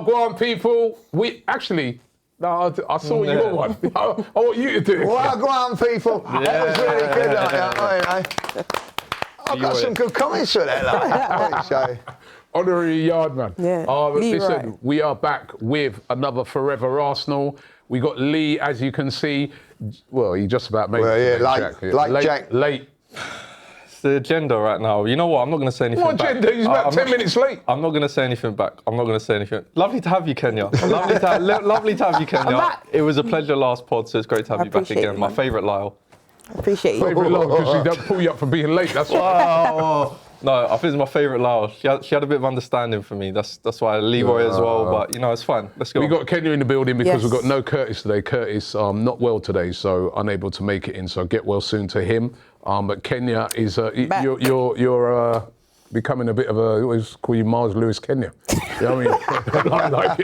Go on, people. We actually... No, I saw you on one. I want you to do it. Go on, people. Yeah. That was really good. I've got some good comments for that. So. Honorary Yardman. Yeah. Listen, we are back with another Fourever Arsenal. We got Lee, as you can see. Well, he just about made it. Jack. Late. It's the agenda right now. You know what? I'm not going to say anything What back. agenda? He's about 10 minutes late. I'm not going to say anything back. Lovely to have you, Kenya. lovely to have you, Kenya. It was a pleasure last pod, so it's great to have you back again. My favourite Lyle. Appreciate you. Favourite Lyle, because she don't pull you up for being late. That's why. No, I think it's my favourite Lyle. She had a bit of understanding for me. That's why Leroy as well. But it's fine. Let's go. We got Kenya in the building because we've got no Curtis today. Curtis not well today, so unable to make it in. So get well soon to him. But Kenya is you're becoming a bit of a, I always call you Mars Lewis Kenya. You know what I mean? like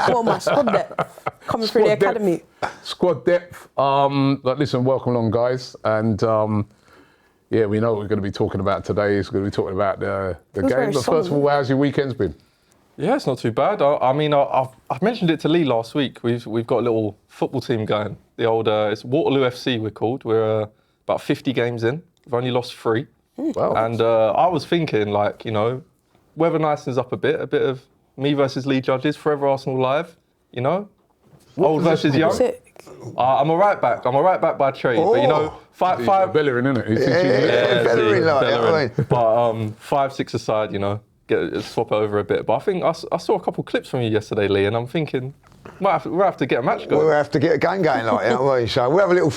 Well, my squad depth coming through the academy. Squad depth. But listen, welcome along, guys. And yeah, we know what we're going to be talking about today. It's going to be talking about the game. But first of all, how's your weekend's been? Yeah, it's not too bad. I mentioned it to Lee last week. We've got a little football team going. The old it's Waterloo FC we're called. We're about 50 games in. We've only lost 3. Wow. And I was thinking, weather nicens up a bit of me versus Lee Judges, Fourever Arsenal live, old versus young. I'm a right back. By trade, but five. Bellerin, isn't it? Bellerin. But 5-6 aside, swap it over a bit. But I think I saw a couple of clips from you yesterday, Lee, and I'm thinking we'll have to get a match going. We'll have to get a game going, So we'll have a little.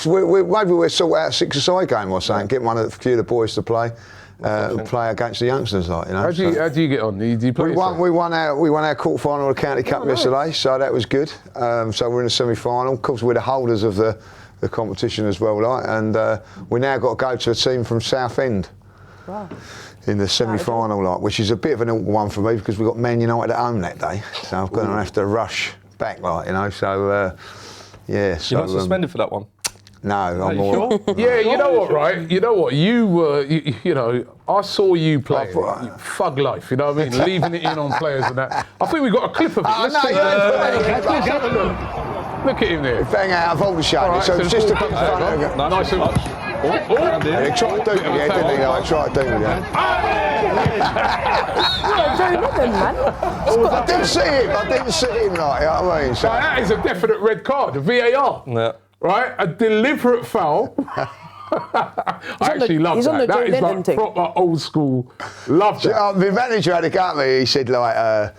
Maybe we'll sort out a 6-a-side game or something. Get a few of the boys to play. Play against the youngsters, How do you get on? Do you play? We won our quarter final of the County Cup yesterday, so that was good. So we're in the semi-final. Of course, we're the holders of the competition as well, and we now got to go to a team from Southend. Wow. In the semi-final, which is a bit of an awkward one for me because we've got Man United at home that day, so I'm going to have to rush back, So yeah. You're not suspended for that one. No, I'm sure? Yeah, you know what, right? You know what? You were, I saw you play thug life, you know what I mean? Leaving it in on players and that. I think we got a clip of it. Let's see. Look at him there. Bang out of all the show. Right, so it's just a bit nice and much. They tried to do it, didn't they? Tried to do it, I didn't see him, you know what I mean? So that is a definite red card, a VAR. Yeah. Right? A deliberate foul. I actually love that. That is like proper old school. Love that. The manager had a go at me. He said, you know what I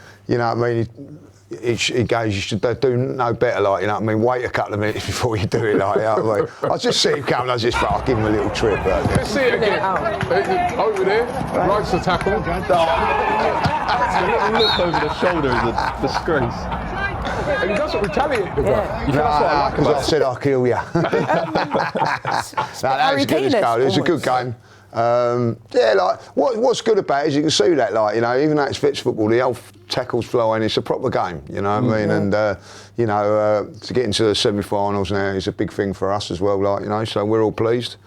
mean? He goes, you should do no better, wait a couple of minutes before you do it, I just see him coming, I just thought, I'll give him a little trip. Let's see it again. Over there, rights the tackle. The little look over the shoulder is a disgrace. And he doesn't retaliate, the guy. Because I said I'll kill you. That was a good goal. It was a good game. What's good about it is you can see that, even though it's Fitz football, the old tackles flying, it's a proper game, you know what I mean? And, to get into the semi-finals now is a big thing for us as well, so we're all pleased.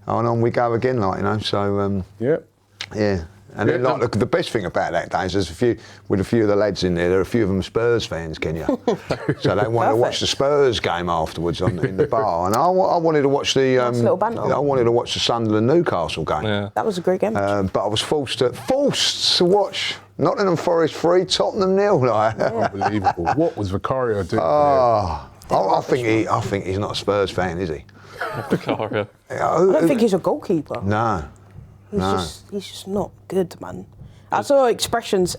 And on we go again, so, yeah. And then, the best thing about that day is there's a few of the lads in there. There are a few of them Spurs fans, Kenya. So they wanted to watch the Spurs game afterwards in the bar, and I wanted to watch the. I wanted to watch the Sunderland Newcastle game. Yeah. That was a great game. But I was forced to watch Nottingham Forest 3, Tottenham 0. Unbelievable. What was Vicario doing? I think he's not a Spurs fan, is he? Vicario. I don't think he's a goalkeeper. No. He's just not good, man. I saw expressions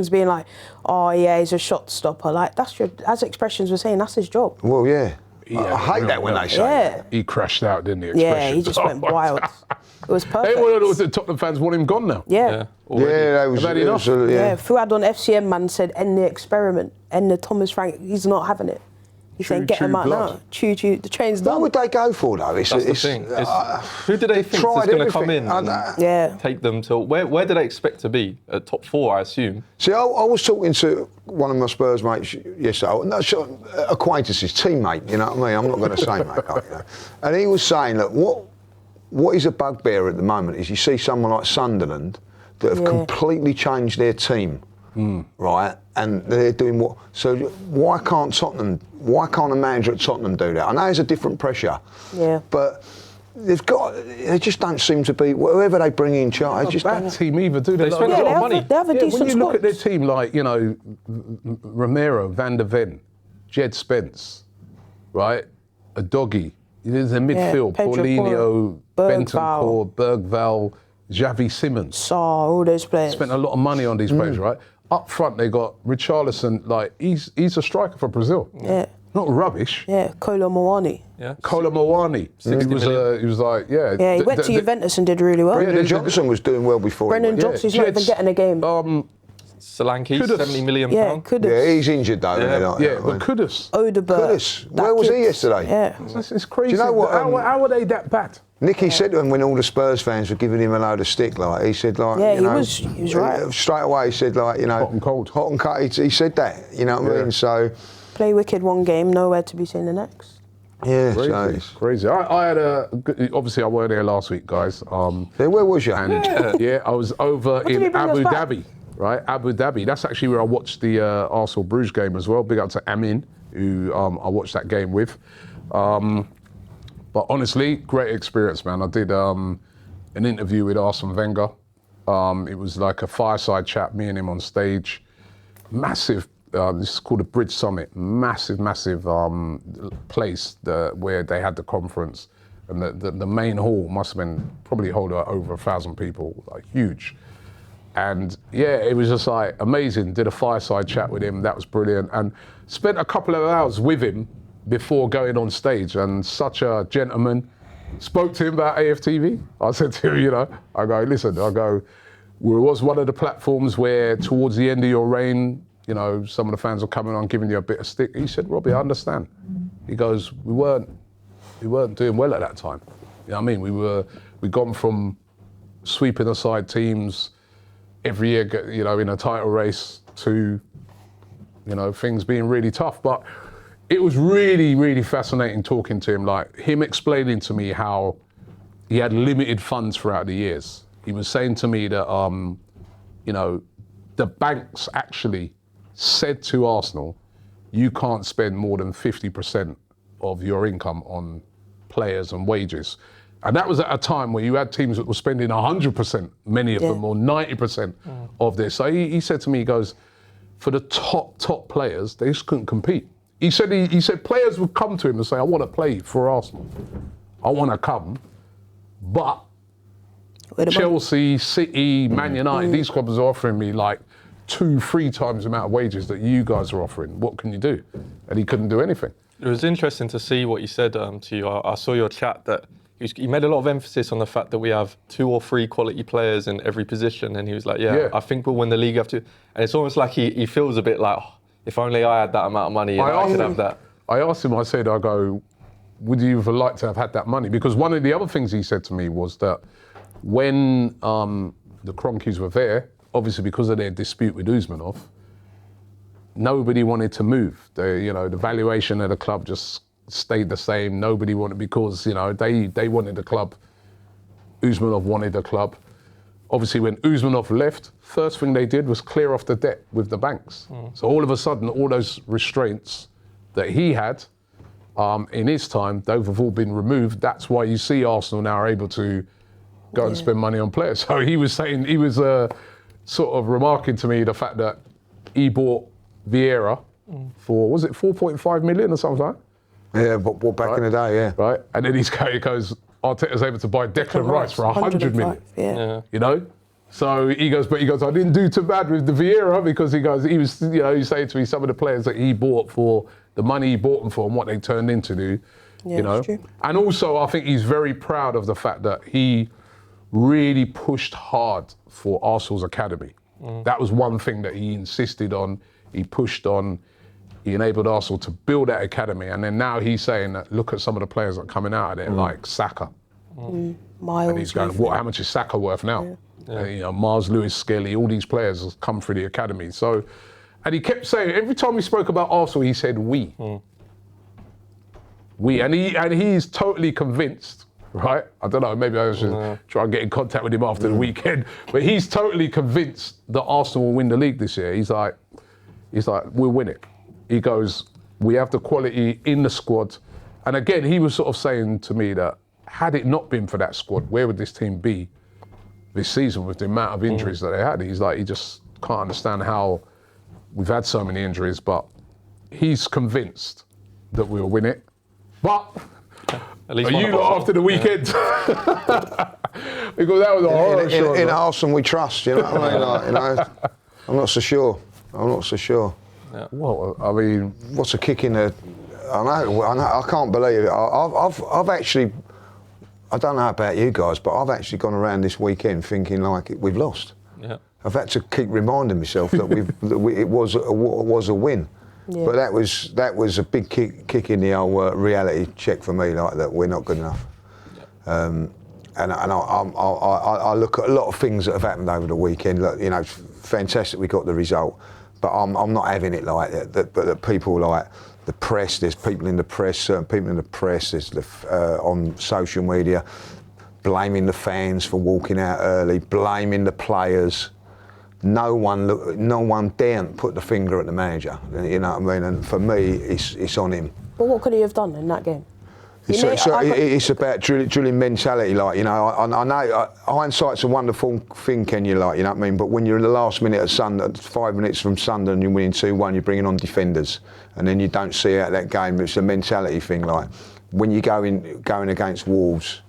being like, "Oh yeah, he's a shot stopper." As expressions were saying, that's his job. Well, yeah. I hate that when they say that. He crashed out, didn't he? Yeah, he just went wild. It was perfect. The Tottenham fans want him gone now. Yeah. That was enough. Fouad on FCM man said, "End the experiment. End the Thomas Frank." He's not having it. He's saying, "Get him out now. Choo. The train's done." What would they go for though? That's the thing. Who do they think is going to come in and take them to? Where do they expect to be? At top 4, I assume. See, I was talking to one of my Spurs mates yesterday, acquaintances, teammate. You know what I mean? I'm not going to say mate, and he was saying, look, what is a bugbear at the moment is you see someone like Sunderland that have completely changed their team right? And they're doing what? So why can't Tottenham? Why can't a manager at Tottenham do that? I know it's a different pressure. Yeah. But they just don't seem to be, whoever they bring in charge, just bad team either, do they? They spend a lot of money. They have a decent when you look squad. at their team, like, you know, Romero, Van der Ven, Jed Spence, right? A Doggy. There's a midfield, Pedro Paulinho, Bentancur, Bergval, Xavi Simons. All those players. Spent a lot of money on these players, right? Up front, they got Richarlison, like, he's a striker for Brazil. Yeah. Not rubbish. Yeah, Kolo Muani. Yeah. Kolo Muani. He was like, yeah. Yeah, he went to Juventus and did really well. Brendan Johnson was doing well before. Brendan Johnson's not even getting a game. Solanke, Kudus. £70 million. Yeah, Kudus. Yeah, he's injured though. But Kudus. Odegaard. Where was he yesterday? Yeah. It's crazy. Do you know what, How are they that bad? Nicky said to him when all the Spurs fans were giving him a load of stick, like he said, like Yeah, you know, he was right. Straight away, he said, like, you know, Hot and cold. hot and cold. He said that, you know what I mean? So Play wicked one game, nowhere to be seen the next. yeah, Crazy, so it's, crazy. I had obviously I weren't there last week, guys. yeah, where was you? And yeah, I was over did he in bring us Abu back? Dhabi, right? Abu Dhabi. That's actually where I watched the Arsenal Bruges game as well. Big up to Amin, who I watched that game with. But honestly, great experience, man. I did an interview with Arsene Wenger. It was like a fireside chat, me and him on stage. Massive. This is called a Bridge Summit. Massive place where they had the conference, and the main hall must have been probably hold over 1,000 people, like huge. And yeah, it was just like amazing. Did a fireside chat with him. That was brilliant, and spent a couple of hours with him before going on stage. And such a gentleman. Spoke to him about AFTV. I said to him, you know, I go, listen, it was one of the platforms where towards the end of your reign, you know, some of the fans were coming on giving you a bit of stick. He said, Robbie, I understand. He goes, we weren't doing well at that time. You know what I mean? We'd gone from sweeping aside teams every year, you know, in a title race to, you know, things being really tough. But it was really, really fascinating talking to him, like him explaining to me how he had limited funds throughout the years. He was saying to me that, you know, the banks actually said to Arsenal, you can't spend more than 50% of your income on players and wages. And that was at a time where you had teams that were spending 100%, many of them, or 90% of this. So he said to me, he goes, for the top players, they just couldn't compete. He said players would come to him and say, I want to play for Arsenal. I want to come, but Chelsea, City, Man United, these clubs are offering me like 2-3 times the amount of wages that you guys are offering. What can you do? And he couldn't do anything. It was interesting to see what you said to you. I saw your chat that he made a lot of emphasis on the fact that we have 2 or 3 quality players in every position. And he was like, yeah. I think we'll win the league after. And it's almost like he feels a bit like, oh, if only I had that amount of money, I could have that. I asked him, I go, would you have liked to have had that money? Because one of the other things he said to me was that when the Kroenkes were there, obviously because of their dispute with Usmanov, nobody wanted to move. The valuation of the club just stayed the same. Nobody wanted, because, you know, they wanted the club. Usmanov wanted the club. Obviously, when Usmanov left, first thing they did was clear off the debt with the banks. So all of a sudden, all those restraints that he had in his time, those have all been removed. That's why you see Arsenal now are able to go and spend money on players. So he was saying, he was sort of remarking to me the fact that he bought Vieira for, was it 4.5 million or something like that? Yeah, but back in the day, yeah. Right, and then he goes, Arteta's able to buy Declan Rice for 100 million. Yeah. You know? So he goes, I didn't do too bad with the Vieira, because he was, you know, he's saying to me some of the players that he bought for, the money he bought them for and what they turned into do, you know? True. And also I think he's very proud of the fact that he really pushed hard for Arsenal's academy. That was one thing that he insisted on, he pushed on. He enabled Arsenal to build that academy, and then now he's saying that look at some of the players that are coming out of there, like Saka. Miles. And he's going, how much is Saka worth now? And, you know, Mars, Lewis, Skelly, all these players have come through the academy. So, and he kept saying, every time he spoke about Arsenal, he said we. We, and he's totally convinced right? I don't know, maybe I should try and get in contact with him after the weekend. But he's totally convinced that Arsenal will win the league this year. He's like, we'll win it. He goes, we have the quality in the squad. And again, he was sort of saying to me that had it not been for that squad, where would this team be this season with the amount of injuries that they had? He's like, he just can't understand how we've had so many injuries, but he's convinced that we'll win it. But are you lot after the weekend? Because that was a horror show. In Arsenal we trust, you know what I mean? Like, you know, I'm not so sure. Yeah. Well, I mean, what's a kick in the? I know. I can't believe it. I've actually. I don't know about you guys, but I've actually gone around this weekend thinking like we've lost. Yeah. I've had to keep reminding myself that it was a win. Yeah. But that was a big kick in the old reality check for me, like that we're not good enough. Yeah. And I look at a lot of things that have happened over the weekend. Look, you know, fantastic we got the result, but I'm not having it like that. That people like the press. There's people in the press, certain people in the press. There's on social media blaming the fans for walking out early, blaming the players. No one daren't put the finger at the manager. You know what I mean? And for me, it's on him. But what could he have done in that game? It's about drilling mentality, like, you know. I know hindsight's a wonderful thing, can you, like, you know what I mean? But when you're in the last minute at 5 minutes from Sunderland, you're winning 2-1, you're bringing on defenders, and then you don't see out that game. It's a mentality thing, like when you going against Wolves,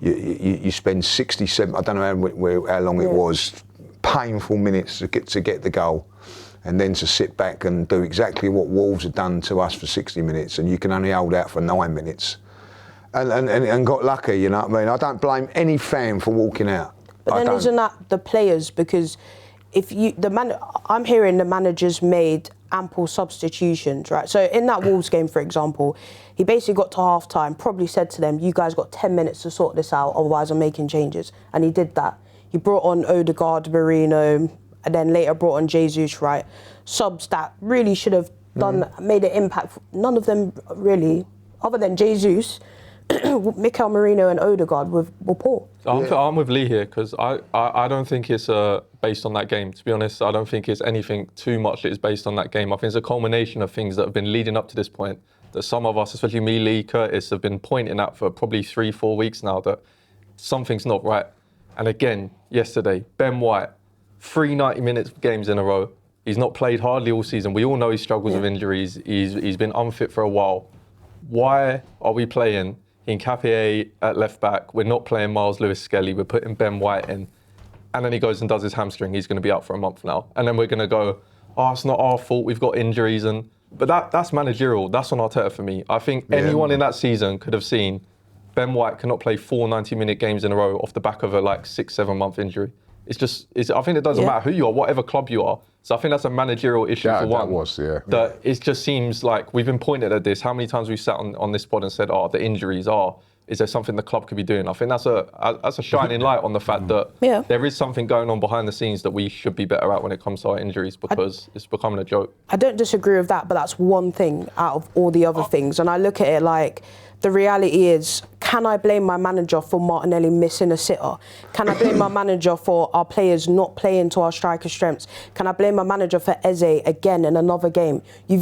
you spend 67. I don't know how long it was. Painful minutes to get the goal, and then to sit back and do exactly what Wolves had done to us for 60 minutes, and you can only hold out for 9 minutes. And got lucky, you know what I mean? I don't blame any fan for walking out. But then isn't that the players? Because I'm hearing the managers made ample substitutions, right? So in that Wolves game, for example, he basically got to half-time, probably said to them, you guys got 10 minutes to sort this out, otherwise I'm making changes. And he did that. He brought on Odegaard, Marino, and then later brought on Jesus, right? Subs that really should have made an impact. None of them really, other than Jesus, Mikel Merino and Odegaard were poor. I'm with Lee here because I don't think it's based on that game. To be honest, I don't think it's anything too much that is based on that game. I think it's a culmination of things that have been leading up to this point that some of us, especially me, Lee, Curtis, have been pointing at for probably 3-4 weeks now that something's not right. And again, yesterday, Ben White, 3 90-minute games in a row. He's not played hardly all season. We all know he struggles with injuries. He's been unfit for a while. Why are we playing Nketiah at left back? We're not playing Miles Lewis-Skelly. We're putting Ben White in. And then he goes and does his hamstring. He's going to be out for a month now. And then we're going to go, oh, it's not our fault. We've got injuries. But that's managerial. That's on Arteta for me. I think anyone in that season could have seen Ben White cannot play 4 90-minute games in a row off the back of a 6-7 month injury. I think it doesn't matter who you are, whatever club you are. So I think that's a managerial issue for one. That it just seems like we've been pointed at this. How many times we've sat on this pod and said, the injuries are. Is there something the club could be doing? I think that's a shining light on the fact that there is something going on behind the scenes that we should be better at when it comes to our injuries because it's becoming a joke. I don't disagree with that, but that's one thing out of all the other things. And I look at it like, the reality is, can I blame my manager for Martinelli missing a sitter? Can I blame my manager for our players not playing to our striker strengths? Can I blame my manager for Eze again in another game? You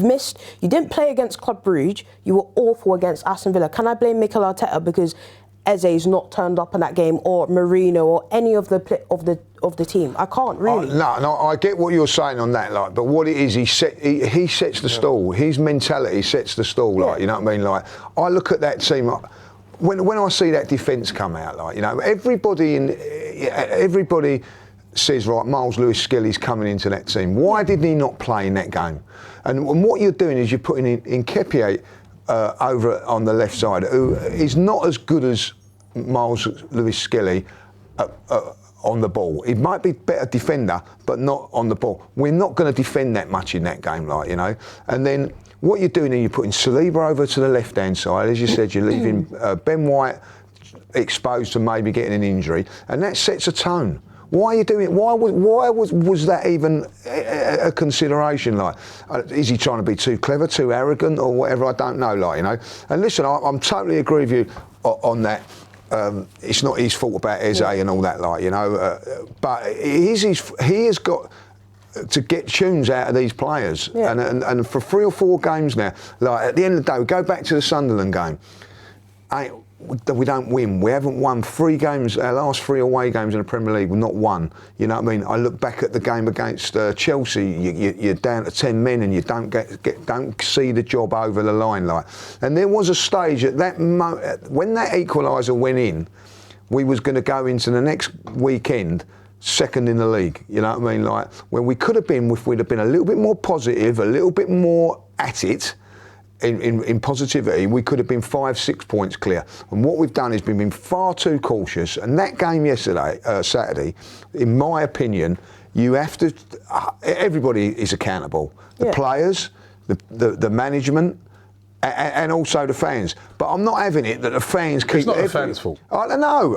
didn't play against Club Brugge, you were awful against Aston Villa. Can I blame Mikel Arteta because Eze's not turned up in that game, or Marino, or any of the team? I can't really. No, I get what you're saying on that, but what it is, he sets the stall. His mentality sets the stall, you know what I mean? Like, I look at that team, when I see that defence come out, you know, everybody says, right, Miles Lewis-Skelly's coming into that team. Why did he not play in that game? And what you're doing is you're putting in Nketiah over on the left side, who is not as good as Miles Lewis-Skelly on the ball. He might be a better defender, but not on the ball. We're not going to defend that much in that game, you know. And then what you're doing is you're putting Saliba over to the left-hand side. As you said, you're leaving Ben White exposed to maybe getting an injury, and that sets a tone. Why are you doing it? Why was that even a consideration? Like, is he trying to be too clever, too arrogant, or whatever? I don't know. Like, you know. And listen, I'm totally agree with you on that. it's not his fault about Eze and all that, like, you know. But he has got to get tunes out of these players. Yeah. And for 3 or 4 games now, like at the end of the day, we go back to the Sunderland game. We don't win. We haven't won 3 games, our last 3 away games in the Premier League, we've not won. You know what I mean? I look back at the game against Chelsea, you're down to 10 men and you don't see the job over the line. Like. And there was a stage at that when that equaliser went in, we was going to go into the next weekend second in the league, you know what I mean? Like, when we could have been, if we'd have been a little bit more positive, a little bit more at it, in positivity, we could have been 5-6 points clear. And what we've done is been far too cautious. And that game yesterday, Saturday, in my opinion, you have to. Everybody is accountable. The players, the management, and also the fans. But I'm not having it that the fans keep. It's not the fans' fault. I don't know.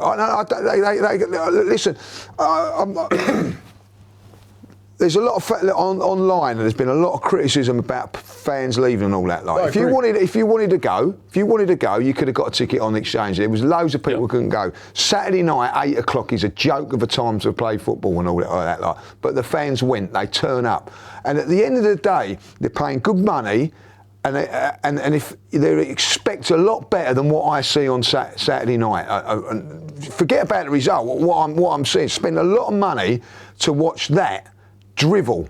Listen. There's a lot of online, and there's been a lot of criticism about fans leaving and all that. Like, if you wanted to go, you could have got a ticket on the exchange. There was loads of people who couldn't go. Saturday night, 8 o'clock is a joke of a time to play football and all that. Like, but the fans went. They turn up, and at the end of the day, they're paying good money. And if they expect a lot better than what I see on Saturday night, forget about the result. What I'm seeing, spend a lot of money to watch that drivel,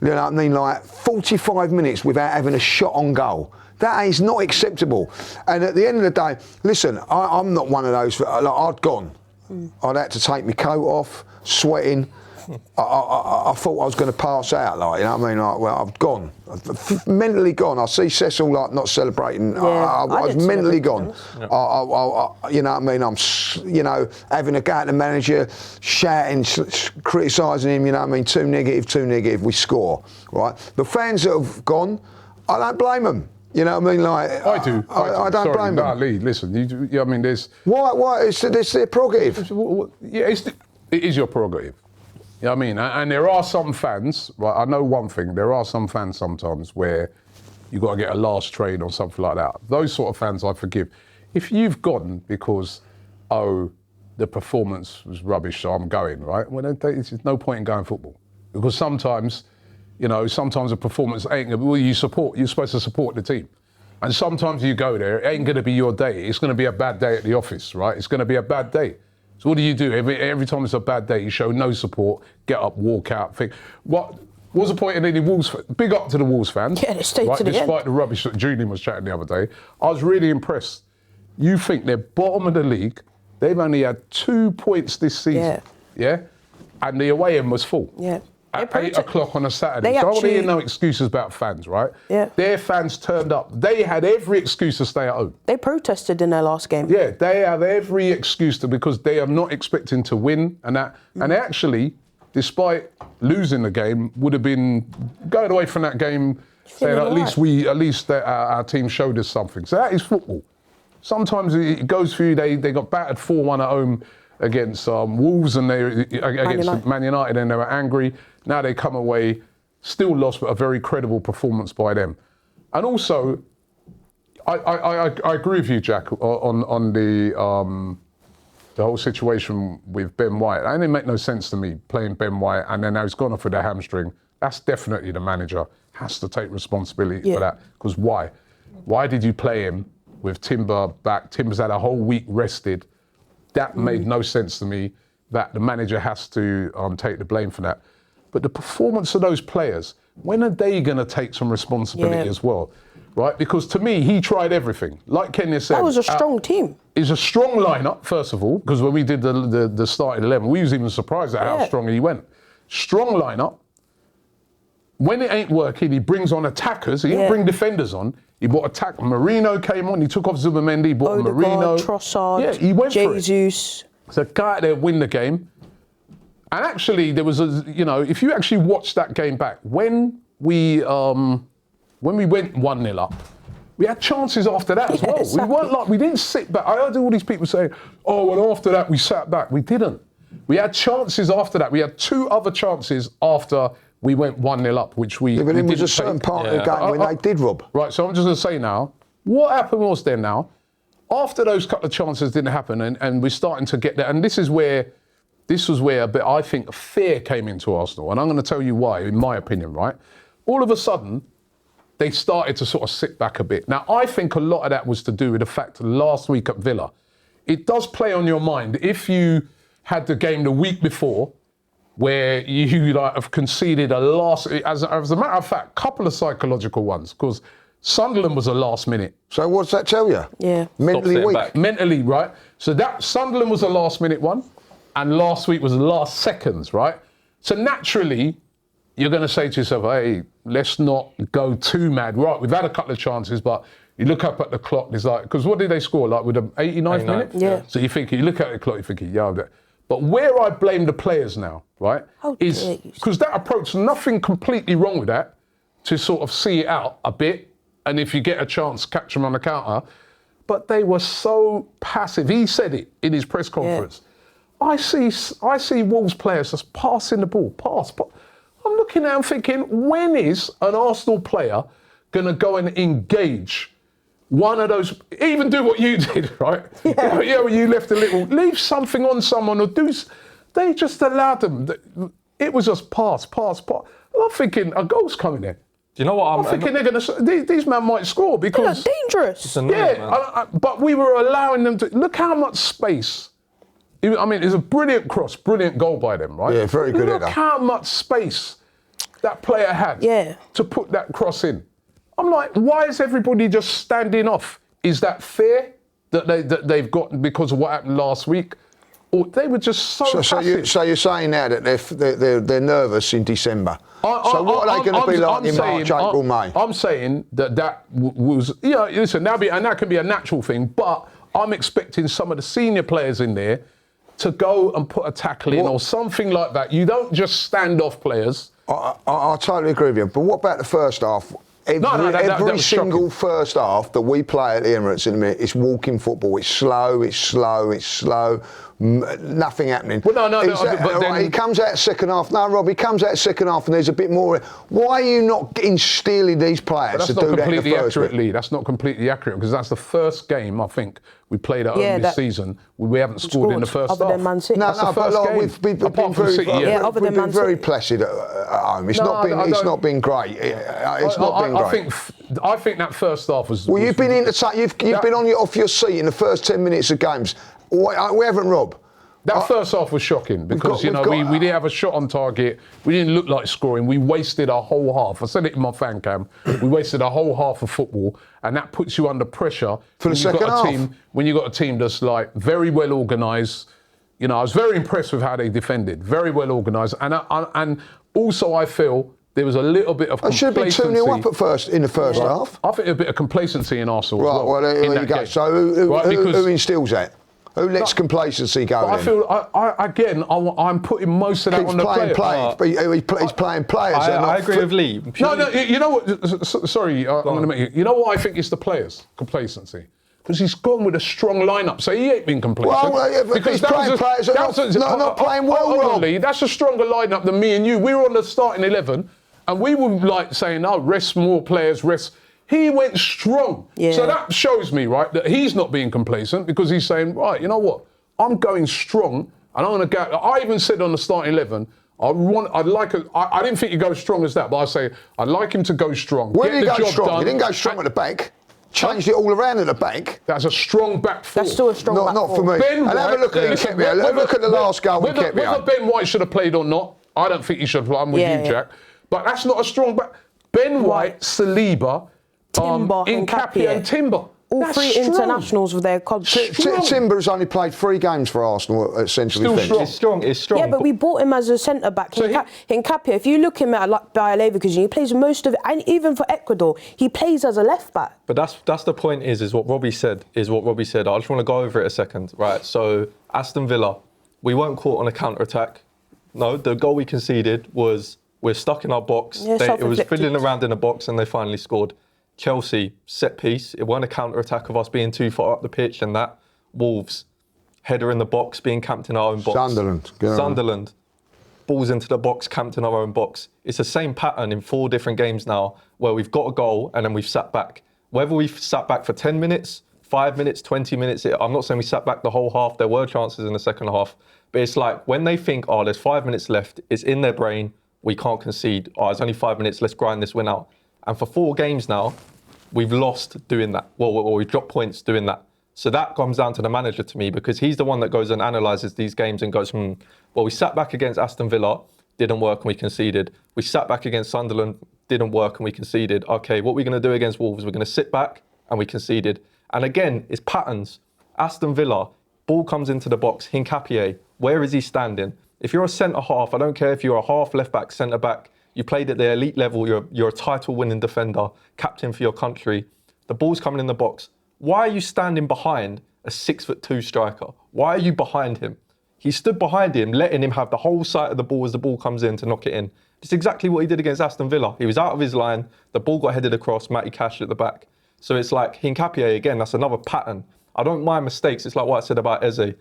you know what I mean? Like 45 minutes without having a shot on goal. That is not acceptable. And at the end of the day, listen, I'm not one of those. Like, I'd gone. I'd had to take my coat off, sweating. I thought I was going to pass out, like, you know what I mean? Like, well, I've gone, mentally gone. I see Cecil like not celebrating. I was mentally gone. You know what I mean? I'm, you know, having a go at the manager, shouting, criticising him. You know what I mean? Too negative. We score, right? The fans that have gone, I don't blame them. You know what I mean? Like, I do. I don't blame them. Lee, listen. I mean, there's why? It's their prerogative. Yeah, it is your prerogative. You know what I mean? And there are some fans, right? I know one thing, there are some fans sometimes where you've got to get a last train or something like that. Those sort of fans I forgive. If you've gone because, the performance was rubbish, so I'm going, right? Well, then there's no point in going football. Because sometimes, you know, sometimes a performance ain't going to be, well, you're supposed to support the team. And sometimes you go there, it ain't going to be your day. It's going to be a bad day at the office, right? It's going to be a bad day. So what do? Every time it's a bad day, you show no support, get up, walk out, think. What was the point in any Wolves? Big up to the Wolves fans. Yeah, they stayed to the end. Despite the rubbish that Julian was chatting the other day, I was really impressed. You think they're bottom of the league, they've only had 2 points this season. Yeah? And the away end was full. Yeah. At 8 o'clock on a Saturday. So I want to hear no excuses about fans, right? Yeah. Their fans turned up. They had every excuse to stay at home. They protested in their last game. Yeah, they have every excuse to, because they are not expecting to win and that. And actually, despite losing the game, would have been going away from that game saying at least our team showed us something. So that is football. Sometimes it goes through. They got battered 4-1 at home against Wolves and against Man United, and they were angry. Now they come away, still lost, but a very credible performance by them. And also, I agree with you, Jack, on the whole situation with Ben White. It didn't make no sense to me, playing Ben White, and then now he's gone off with a hamstring. That's definitely the manager has to take responsibility for that. Because why? Why did you play him with Timber back? Timber's had a whole week rested. That made no sense to me. That the manager has to take the blame for that. But the performance of those players, when are they going to take some responsibility as well? Right? Because to me, he tried everything. Like Kenya said, that was a strong team. It's a strong lineup, first of all, because when we did the starting 11, we was even surprised at how strong he went. Strong lineup. When it ain't working, he brings on attackers. He didn't bring defenders on. He brought attack. Marino came on. He took off Zubimendi. He brought Marino. Trossard. Yeah, he went Jesus. for it. So guy out there win the game. And actually, there was if you actually watch that game back, when we went 1-0 up, we had chances after that as well. Exactly. We didn't sit back. I heard all these people saying, well, after that we sat back. We didn't. We had chances after that. We had 2 other chances after we went 1-0 up, which we but we it was didn't a certain take. part of the game when they did, Rob. Right, so I'm just going to say now, what happened was then now, after those couple of chances didn't happen, and we're starting to get there, and this was where a bit, I think, fear came into Arsenal, and I'm going to tell you why, in my opinion, right? All of a sudden, they started to sort of sit back a bit. Now, I think a lot of that was to do with the fact that last week at Villa, it does play on your mind. If you had the game the week before, where you like have conceded as a matter of fact, couple of psychological ones, because Sunderland was a last minute. So what's that tell you? Yeah. Mentally weak. back. Mentally, right? So that Sunderland was a last minute one, and last week was the last seconds, right? So naturally, you're going to say to yourself, hey, let's not go too mad. Right, we've had a couple of chances, but you look up at the clock, there's like, because what did they score? Like with the 89th minute? Yeah. So you look at the clock, you're thinking, yeah, but where I blame the players now, right, is because that approach, nothing completely wrong with that, to sort of see it out a bit, and if you get a chance, catch them on the counter. But they were so passive. He said it in his press conference. Yeah. I see Wolves players just passing the ball, pass. I'm looking at them thinking, when is an Arsenal player going to go and engage one of those, even do what you did, right? Yeah, you left a little, leave something on someone or do. They just allowed them. It was just pass. I'm thinking a goal's coming in. Do you know what I'm thinking? They're going to. These men might score because they're dangerous. It's annoying, man. But we were allowing them to. Look how much space. I mean, it's a brilliant cross, brilliant goal by them, right? Yeah, very good. Look how much space that player had to put that cross in. I'm like, why is everybody just standing off? Is that fear that they've got because of what happened last week? Or they were just so passive. So you're saying now that they're nervous in December. So what are they going to be like in March, April, May? I'm saying that was, listen, and that can be a natural thing, but I'm expecting some of the senior players in there to go and put a tackle in or something like that. You don't just stand off players. I totally agree with you. But what about the first half? Every single first half that we play at the Emirates in a minute, it's walking football. It's slow. Nothing happening. Well, no. He comes out second half. No, Rob, he comes out second half and there's a bit more. Why are you not instilling these players to do that in the first bit? That's not completely accurate because that's the first game, I think, we played at home this season. We haven't scored in the first half. Other than Man City. No, but like, we've been very placid at home. It's not been great. It's not been great. I think that first half was. Well, you've been off your seat in the first 10 minutes of games. We haven't, Rob. That first half was shocking because, we didn't have a shot on target. We didn't look like scoring. We wasted a whole half. I said it in my fan cam. We wasted a whole half of football, and that puts you under pressure for the second half. When you've got a team that's like very well organised. I was very impressed with how they defended. Very well organised, and also I feel there was a little bit of complacency. It should be 2-0 up in the first half. I think a bit of complacency in Arsenal as well. Well, there you go. Game. So who instills that? Who lets complacency go in? I feel, I'm putting most of that on the players. He's playing players. I agree with Lee. No, you know what? Sorry, I'm going to make you. You know what I think is the players' complacency? Because he's gone with a strong lineup, so he ain't been complacent. Because he's playing players not playing well, Rob. That's a stronger lineup than me and you. We were on the starting 11, and we were like saying, rest more players, rest. He went strong. Yeah. So that shows me, right, that he's not being complacent because he's saying, right, you know what? I'm going strong and I'm going to go. I even said on the starting 11, I didn't think he'd go as strong as that, but I say, I'd like him to go strong. Where did he go strong? He didn't go strong at the back. Changed it all around at the back. That's a strong back four. That's still a strong back four. Not for me. Ben White, have a look at the last goal we kept Whether Ben White should have played or not, I don't think he should have played. I'm with you, Jack. But that's not a strong back. Ben White, Saliba, Timber and Timber. All three internationals with their clubs. Timber's only played 3 games for Arsenal, essentially. It's strong. Yeah, but we bought him as a centre-back. Nkapia, if you look him at Bayer Leverkusen, he plays most of it, and even for Ecuador, he plays as a left-back. But that's the point is what Robbie said. I just want to go over it a second. Right, so Aston Villa, we weren't caught on a counter-attack. No, the goal we conceded was we're stuck in our box. It was fiddling around in the box, and they finally scored. Chelsea, set piece. It wasn't a counter-attack of us being too far up the pitch and that. Wolves, header in the box, being camped in our own box. Sunderland, balls into the box, camped in our own box. It's the same pattern in 4 different games now where we've got a goal and then we've sat back. Whether we've sat back for 10 minutes, 5 minutes, 20 minutes. I'm not saying we sat back the whole half. There were chances in the second half. But it's like when they think, oh, there's 5 minutes left, it's in their brain, we can't concede. Oh, it's only 5 minutes, let's grind this win out. And for 4 games now, we've lost doing that. Well, we've dropped points doing that. So that comes down to the manager to me, because he's the one that goes and analyses these games and goes, well, we sat back against Aston Villa, didn't work and we conceded. We sat back against Sunderland, didn't work and we conceded. Okay, what are we going to do against Wolves? We're going to sit back and we conceded. And again, it's patterns. Aston Villa, ball comes into the box, Hincapié, where is he standing? If you're a centre-half, I don't care if you're a half, left-back, centre-back, you played at the elite level, you're a title-winning defender, captain for your country, the ball's coming in the box. Why are you standing behind a 6'2" striker? Why are you behind him? He stood behind him, letting him have the whole sight of the ball as the ball comes in to knock it in. It's exactly what he did against Aston Villa. He was out of his line, the ball got headed across, Matty Cash at the back. So it's like Hincapié, again, that's another pattern. I don't mind mistakes. It's like what I said about Eze.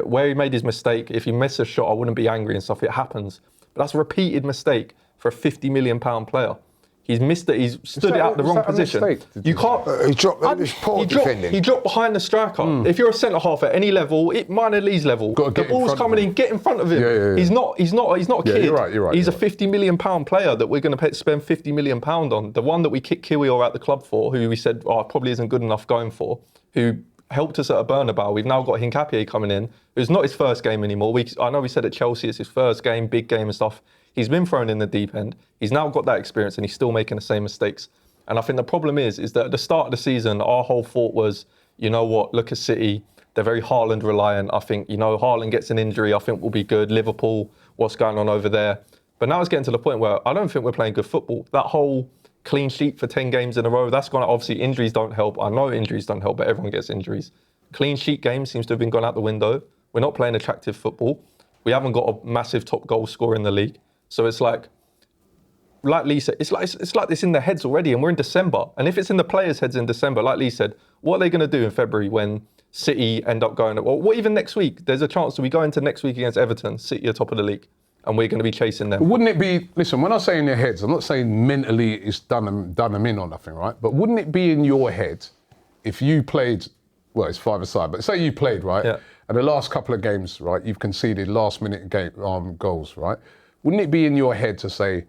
Where he made his mistake, if he missed a shot, I wouldn't be angry and stuff. It happens. But that's a repeated mistake for a £50 million player. He's missed it. He's stood it out the wrong position. You can't. He dropped. Poor defending. He dropped behind the striker. If you're a centre half at any level, minor leagues level, the ball's coming in. Get in front of him. Yeah. He's not a kid. You're right. He's a £50 million player that we're going to spend £50 million on. The one that we kicked Kiwior out the club for, who we said probably isn't good enough going for, who helped us at a Bernabeu. We've now got Hincapié coming in, who's not his first game anymore. I know we said at Chelsea it's his first game, big game and stuff. He's been thrown in the deep end. He's now got that experience and he's still making the same mistakes. And I think the problem is that at the start of the season, our whole thought was, you know what, look at City. They're very Haaland reliant. I think, Haaland gets an injury, I think we'll be good. Liverpool, what's going on over there? But now it's getting to the point where I don't think we're playing good football. That whole clean sheet for 10 games in a row, that's gone. Obviously, injuries don't help. I know injuries don't help, but everyone gets injuries. Clean sheet game seems to have been gone out the window. We're not playing attractive football. We haven't got a massive top goal scorer in the league. So it's like Lee said, it's like it's in their heads already, and we're in December. And if it's in the players' heads in December, like Lee said, what are they going to do in February when City end up going? Well, what even next week? There's a chance that we go into next week against Everton, City are top of the league, and we're going to be chasing them. But wouldn't it be? Listen, when I say in your heads, I'm not saying mentally it's done them in or nothing, right? But wouldn't it be in your head if you played? Well, it's 5-a-side, but say you played, right? Yeah. And the last couple of games, right, you've conceded last-minute goals, right? Wouldn't it be in your head to say,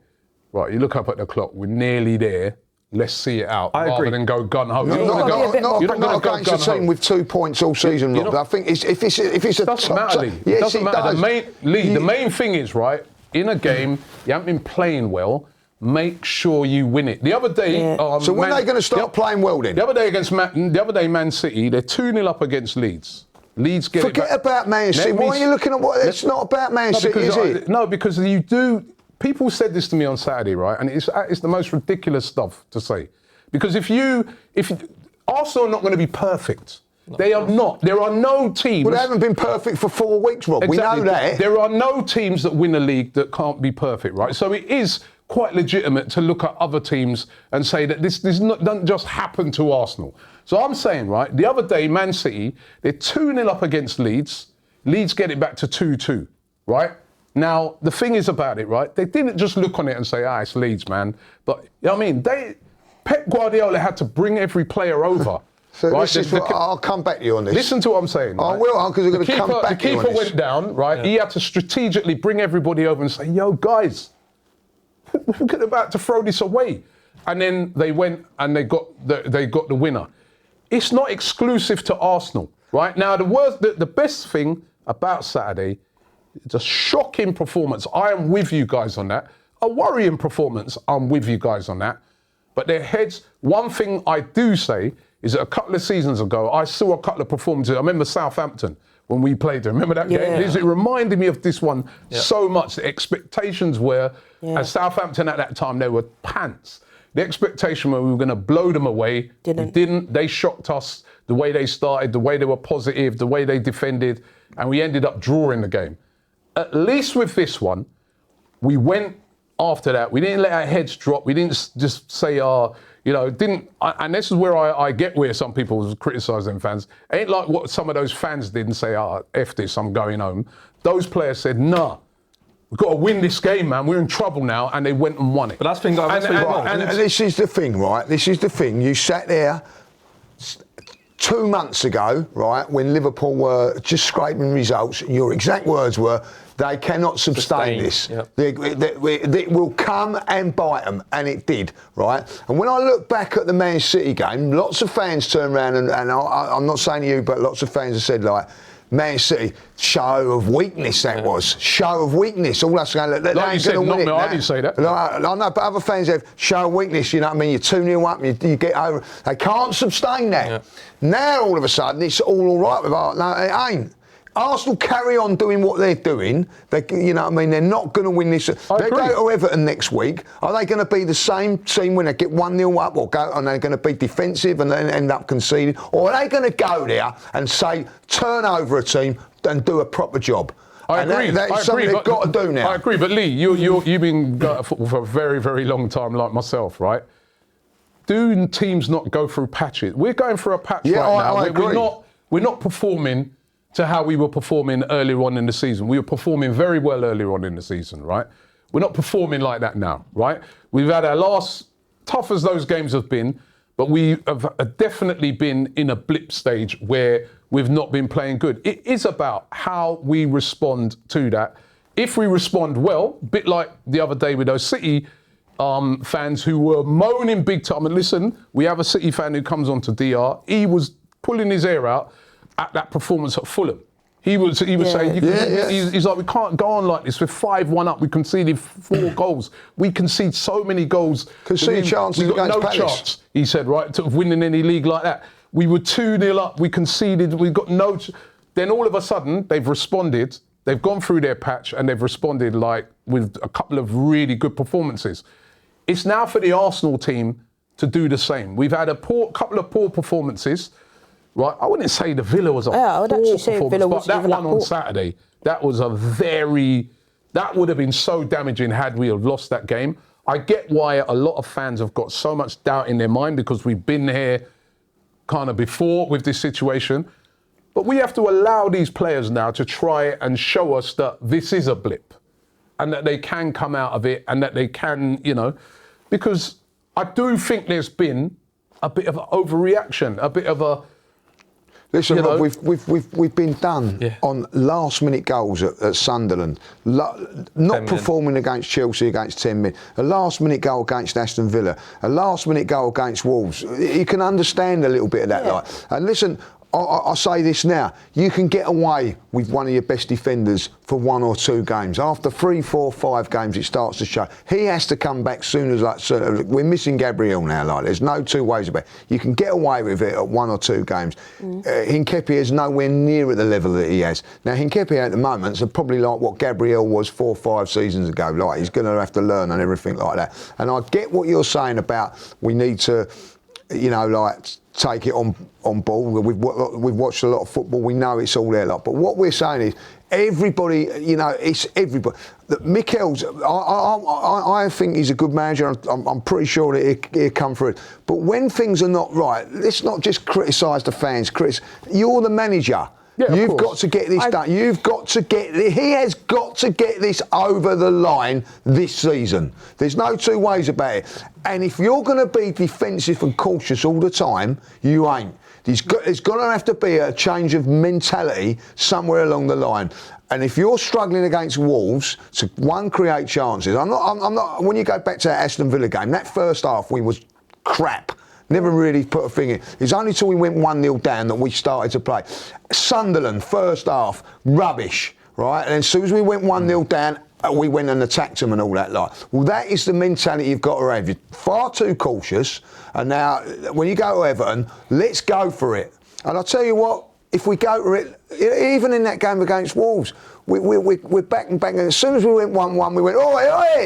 right, you look up at the clock, we're nearly there, let's see it out, rather than go gun ho. Not against a team with 2 points all season, Rob. I think if it's it doesn't matter, Lee. It doesn't matter. The main thing is, right, in a game, you haven't been playing well, make sure you win it. The other day... so when are they going to start playing well then? The other day, Man City, they're 2-0 up against Leeds. Leeds get Forget about Man City. Why are you looking at what? It's not about Man City, is it? No, because you do. People said this to me on Saturday, right? And it's the most ridiculous stuff to say, because if Arsenal are not going to be perfect. They are not. There are no teams. Well, they haven't been perfect for 4 weeks, Rob. Exactly. We know that. There are no teams that win a league that can't be perfect, right? So it is quite legitimate to look at other teams and say that this doesn't just happen to Arsenal. So I'm saying, right, the other day, Man City, they're 2-0 up against Leeds. Leeds get it back to 2-2, right? Now, the thing is about it, right, they didn't just look on it and say, it's Leeds, man. But, you know what I mean? Pep Guardiola had to bring every player over. So right? I'll come back to you on this. Listen to what I'm saying. I will, because we're going to come back to you on this. The keeper went down, right? Yeah. He had to strategically bring everybody over and say, yo, guys, we're about to throw this away. And then they went and they got the winner. It's not exclusive to Arsenal, right? Now, the best thing about Saturday, it's a shocking performance. I am with you guys on that. A worrying performance, I'm with you guys on that. But their heads, one thing I do say is that a couple of seasons ago, I saw a couple of performances. I remember Southampton when we played them. Remember that game? It reminded me of this one so much. The expectations were, as Southampton at that time, they were pants. The expectation was we were going to blow them away. We didn't. They shocked us, the way they started, the way they were positive, the way they defended, and we ended up drawing the game. At least with this one, we went after that. We didn't let our heads drop. We didn't just say, and this is where I get where some people criticise them fans. It ain't like what some of those fans did and say, F this, I'm going home. Those players said, nah. We've got to win this game, man. We're in trouble now, and they went and won it. But that's things like and this is the thing, right? This is the thing. You sat there 2 months ago, right, when Liverpool were just scraping results, your exact words were, they cannot sustain this. Yep. It will come and bite them, and it did, right? And when I look back at the Man City game, lots of fans turned around, and I'm not saying to you, but lots of fans have said, like, Man City, show of weakness that was. Show of weakness. All that's going, they ain't going to win it. I didn't say that. I know, but other fans have show of weakness, you know what I mean? You're 2-0 up, you get over. They can't sustain that. Yeah. Now, all of a sudden, it's all right with Arsenal. No, it ain't. Arsenal carry on doing what they're doing. You know what I mean? They're not going to win this. They go to Everton next week. Are they going to be the same team when they get 1-0 up, or are they going to be defensive and then end up conceding? Or are they going to go there and say, turn over a team and do a proper job? I agree. That's something they've got to do now. I agree, but Lee, you've been at football for a very, very long time, like myself, right? Do teams not go through patches? We're going through a patch right now. I agree. We're not performing to how we were performing earlier on in the season. We were performing very well earlier on in the season, right? We're not performing like that now, right? We've had our last, tough as those games have been, but we have definitely been in a blip stage where we've not been playing good. It is about how we respond to that. If we respond well, a bit like the other day with those City fans who were moaning big time. And listen, we have a City fan who comes onto DR. He was pulling his hair out at that performance at Fulham. He was saying, he's like, we can't go on like this. We're 5-1 up. We conceded 4 goals. We concede so many goals. Conceded chances We've got against no Palace. chance, he said, right, of winning any league like that. We were 2-0 up. We conceded. We got no... Then all of a sudden, they've responded. They've gone through their patch and they've responded like with a couple of really good performances. It's now for the Arsenal team to do the same. We've had a couple of poor performances. Right, I wouldn't say the Villa was a I would actually say Villa was but that one on poor. Saturday, that was that would have been so damaging had we have lost that game. I get why a lot of fans have got so much doubt in their mind because we've been here kind of before with this situation. But we have to allow these players now to try and show us that this is a blip and that they can come out of it and that they can, because I do think there's been a bit of an overreaction, a bit of a... Listen, Rob, we've been done on last-minute goals at Sunderland, not performing against Chelsea against 10 minutes, a last-minute goal against Aston Villa, a last-minute goal against Wolves. You can understand a little bit of that. Like. And listen, I say this now, you can get away with one of your best defenders for 1 or 2 games. After 3, 4, 5 games, it starts to show. He has to come back soon as we're missing Gabriel now. Like there's no 2 ways about it. You can get away with it at 1 or 2 games. Hinkepi is nowhere near at the level that he has. Now Hinkepi at the moment is probably like what Gabriel was 4 or 5 seasons ago. Like he's going to have to learn and everything like that. And I get what you're saying about we need to, take it on board. We've watched a lot of football. We know it's all there. But what we're saying is everybody, it's everybody. Mikel's, I think he's a good manager. I'm pretty sure that he'll come through. But when things are not right, let's not just criticise the fans. You're the manager. Yeah, You've got to get this done. He has got to get this over the line this season. There's no 2 ways about it. And if you're going to be defensive and cautious all the time, you ain't. There's going to have to be a change of mentality somewhere along the line. And if you're struggling against Wolves to create chances, I'm not. When you go back to that Aston Villa game, that first half we was crap. Never really put a thing in. It's only till we went 1-0 down that we started to play. Sunderland, first half, rubbish, right? And then as soon as we went 1-0 down, we went and attacked them and all that lot. Well, that is the mentality you've got to have. You're far too cautious. And now, when you go to Everton, let's go for it. And I'll tell you what, if we go to it, even in that game against Wolves, we're back and back. And as soon as we went 1-1, we went,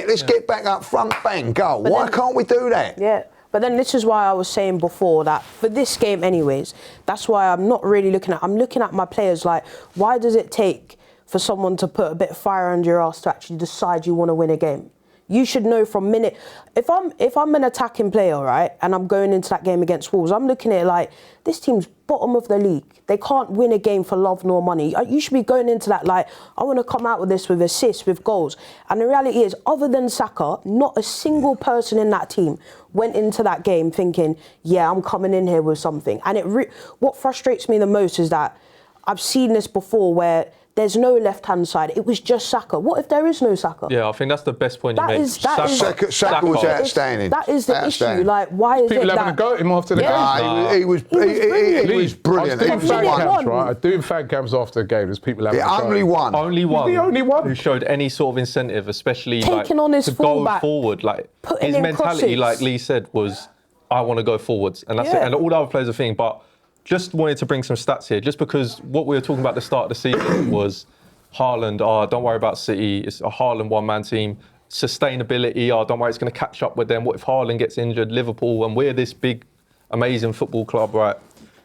let's get back up front, bang, goal. Why can't we do that? Yeah. But then this is why I was saying before that for this game anyways, that's why I'm not really I'm looking at my players like, why does it take for someone to put a bit of fire under your ass to actually decide you want to win a game? You should know from minute. If I'm an attacking player, right, and I'm going into that game against Wolves, I'm looking at it like, this team's bottom of the league. They can't win a game for love nor money. You should be going into that like, I want to come out with this with assists, with goals. And the reality is, other than Saka, not a single person in that team went into that game thinking, yeah, I'm coming in here with something. And what frustrates me the most is that I've seen this before where there's no left-hand side. It was just Saka. What if there is no Saka? Yeah, I think that's the best point you made. Saka was outstanding. That is the issue. Like, why is people it having a go at him after the game? He was brilliant. I was doing fan camps, right? I was doing fan camps after the game. There's people having a go. Only one. Only one. The only one who showed any sort of incentive, especially taking on his to go forward. Like his mentality, like Lee said, was I want to go forwards, and that's it. And all the other players are thinking, but just wanted to bring some stats here, just because what we were talking about at the start of the season was Haaland, don't worry about City, it's a Haaland one-man team. Sustainability, don't worry, it's going to catch up with them. What if Haaland gets injured, Liverpool, and we're this big, amazing football club, right?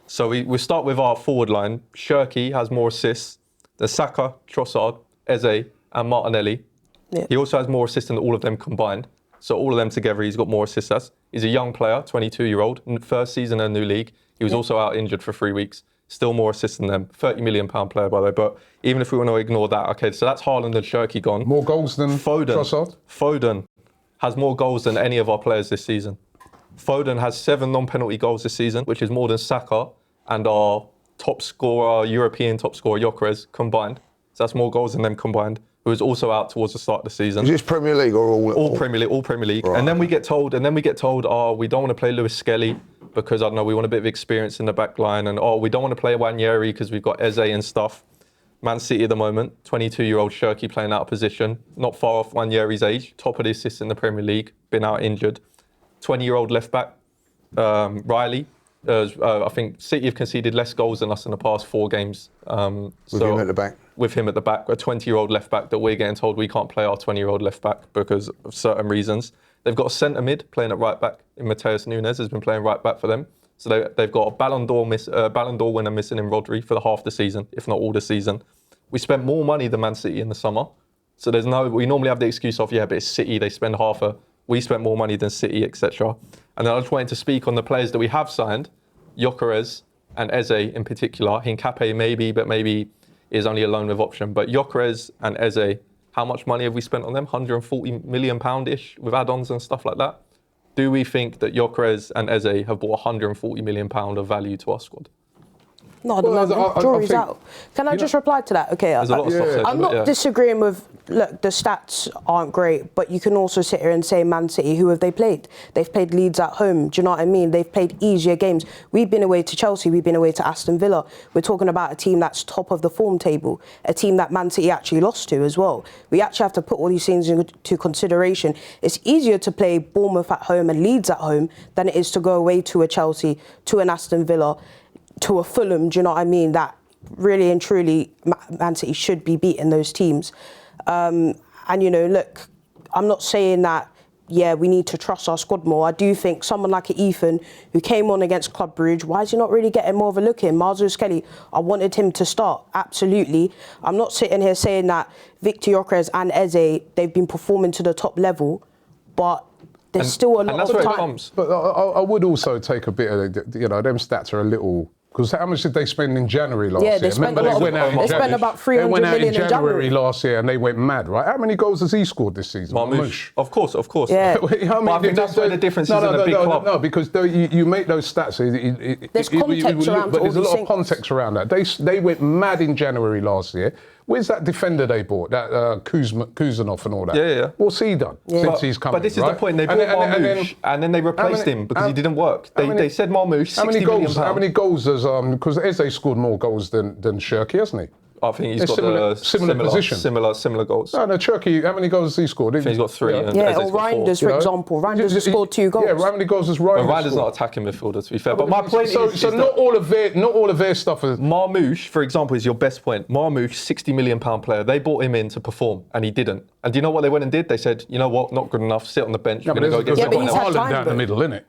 So we start with our forward line. Shirky has more assists than Saka, Trossard, Eze, and Martinelli. Yeah. He also has more assists than all of them combined. So all of them together, he's got more assists. He's a young player, 22-year-old, first season in a new league. He was also out injured for 3 weeks. Still more assists than them. £30 million player, by the way. But even if we want to ignore that, okay, so that's Haaland and Shirky gone. More goals than Trossard? Foden has more goals than any of our players this season. Foden has 7 non-penalty goals this season, which is more than Saka and our top scorer, European top scorer, Gyökeres, combined. So that's more goals than them combined, who was also out towards the start of the season. Is this Premier League or all Premier League? All Premier League. Right. And then we get told, we don't want to play Lewis Skelly because, I don't know, we want a bit of experience in the back line. And, we don't want to play Wanyeri because we've got Eze and stuff. Man City at the moment, 22-year-old Shirky playing out of position, not far off Wanyeri's age, top of the assists in the Premier League, been out injured. 20-year-old left-back, Riley. I think City have conceded less goals than us in the past 4 games. With him at the back? With him at the back, a 20-year-old left-back that we're getting told we can't play our 20-year-old left-back because of certain reasons. They've got a centre-mid playing at right-back in Mateus Nunes, has been playing right-back for them. So they've got a Ballon d'Or winner missing in Rodri for the half the season, if not all the season. We spent more money than Man City in the summer. So we normally have the excuse of, but it's City, they spend we spent more money than City, etc. And then I just wanted to speak on the players that we have signed, Gyökeres and Eze in particular. Hincapié maybe, but maybe is only a loan with option. But Gyökeres and Eze, how much money have we spent on them? £140 million-ish with add-ons and stuff like that. Do we think that Gyökeres and Eze have brought £140 million of value to our squad? No, the jury's out. Can I just reply to that? Okay, there's a lot of stuff said, I'm not disagreeing with, look, the stats aren't great, but you can also sit here and say Man City, who have they played? They've played Leeds at home, do you know what I mean? They've played easier games. We've been away to Chelsea, we've been away to Aston Villa. We're talking about a team that's top of the form table, a team that Man City actually lost to as well. We actually have to put all these things into consideration. It's easier to play Bournemouth at home and Leeds at home than it is to go away to a Chelsea, to an Aston Villa, to a Fulham, do you know what I mean? That really and truly, Man City should be beating those teams. And, look, I'm not saying that, we need to trust our squad more. I do think someone like Ethan, who came on against Club Brugge, why is he not really getting more of a look in? Marzo Skelly, I wanted him to start, absolutely. I'm not sitting here saying that Victor Gyökeres and Eze, they've been performing to the top level, but there's still a lot of time. But I would also take a bit of, them stats are a little. Because how much did they spend in January last year? Yeah, they spent about 300 million in January last year, and they went mad, right? How many goals has he scored this season? Marmoush. Of course. Yeah. I think that's where the difference is in a big club. No, because you make those stats. There's context around but there's a lot of context around that. They went mad in January last year. Where's that defender they bought? That Kuzanov and all that? Yeah. What's he done since he's come? But this is the point. They bought Marmoush and then they replaced him because he didn't work. They said Marmoush, 60 million pounds. How many goals has because Eze scored more goals than Shirky, hasn't he? I think he's got similar position. Similar goals. No, Shirky, how many goals has he scored? I think he's got 3. Or Reinders, for example. Reinders has scored 2 goals. Yeah, how many goals has Reinders scored? Reinders not attacking midfielder, to be fair. But my point is... So not all of their stuff is... Marmoush, for example, is your best point. Marmoush, £60 million player. They bought him in to perform, and he didn't. And do you know what they went and did? They said, you know what, not good enough, sit on the bench. We're going to go get someone else. Haaland down the middle, innit?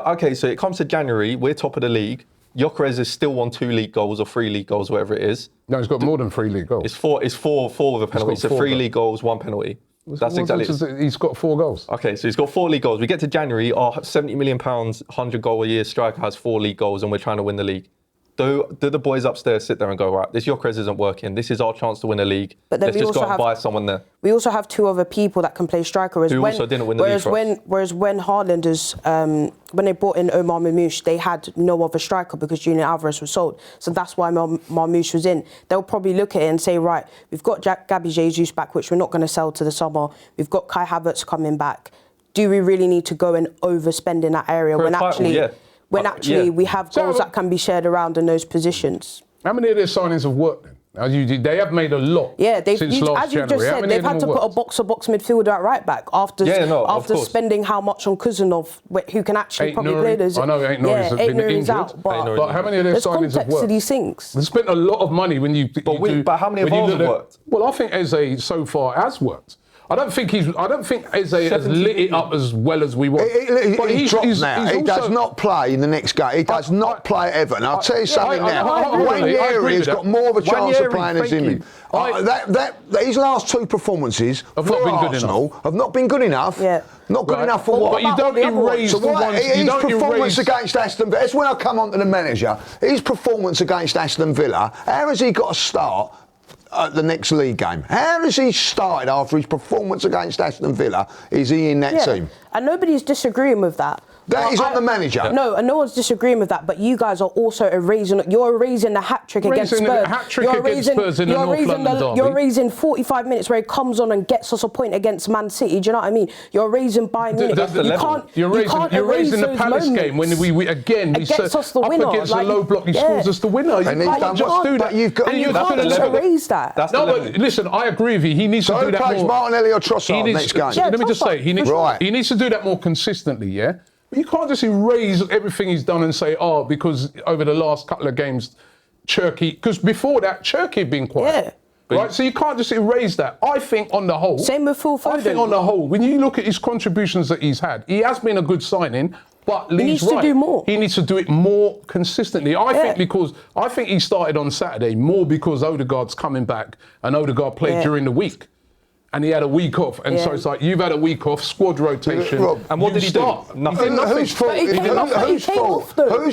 Okay, so it comes to January, we're top of the league. Gyökeres has still won 2 league goals or 3 league goals, whatever it is. No, he's got more than 3 league goals. It's four with a penalty. So 3 league goals, 1 penalty. That's exactly. He's got 4 goals. Okay, so he's got 4 league goals. We get to January, our £70 million, 100 goal a year striker has 4 league goals, and we're trying to win the league. Do the boys upstairs sit there and go, right, this Gyökeres isn't working. This is our chance to win a league. But then let's just go and buy someone there. We also have 2 other people that can play striker. Who also didn't win the league for us. Whereas when Haalanders, when they brought in Omar Mamouche, they had no other striker because Julian Alvarez was sold. So that's why Mamouche was in. They'll probably look at it and say, right, we've got Gabby Jesus back, which we're not going to sell to the summer. We've got Kai Havertz coming back. Do we really need to go and overspend in that area when actually we have goals that can be shared around in those positions? How many of their signings have worked then? They have made a lot. Yeah, since last as you January. just said, they've had to put a box-to-box midfielder at right back after spending how much on Kuznov, who can actually probably play those. I know Aït-Nouri's has been injured, out, but how many of their signings have worked? To these things. They spent a lot of money when you. But how many of ours have worked? Well, I think Eze so far has worked. I don't think Eze has lit it up as well as we want. He's dropped now. He does not play in the next game. He does not play at Everton. I'll tell you something now. Wayne Yeri's got more of a chance of playing as him. These last 2 performances for Arsenal have not been good enough. Yeah. Not good enough for what? But you don't erase the ones. His performance against Aston Villa. That's when I come on to the manager. His performance against Aston Villa. How has he got to start at the next league game? How has he started after his performance against Aston Villa? Is he in that team? And nobody's disagreeing with that. That is on the manager. No, and no one's disagreeing with that. But you guys are also erasing the hat-trick against Spurs. You're raising 45 minutes where he comes on and gets us a point against Man City. Do you know what I mean? You're raising Bayern Munich. You're raising the Palace game when we gets us the winner. Up against the low block, he scores us the winner. And you can't just do that. You can't just erase that. No, but listen, I agree with you. He needs to do that more. So who plays Martinelli or Trossard next game? Let me just say, he needs to do that more consistently, yeah? But you can't just erase everything he's done and say, because over the last couple of games, Cherky, because before that, Cherky had been quiet. Yeah. Right? So you can't just erase that. I think on the whole... Same with Phil Foden. I think on the whole, when you look at his contributions that he's had, he has been a good signing, but he needs to do more. He needs to do it more consistently. I think he started on Saturday more because Odegaard's coming back and Odegaard played during the week. And he had a week off, and so it's like you've had a week off, squad rotation. Rob, and what did he do? Nothing. Whose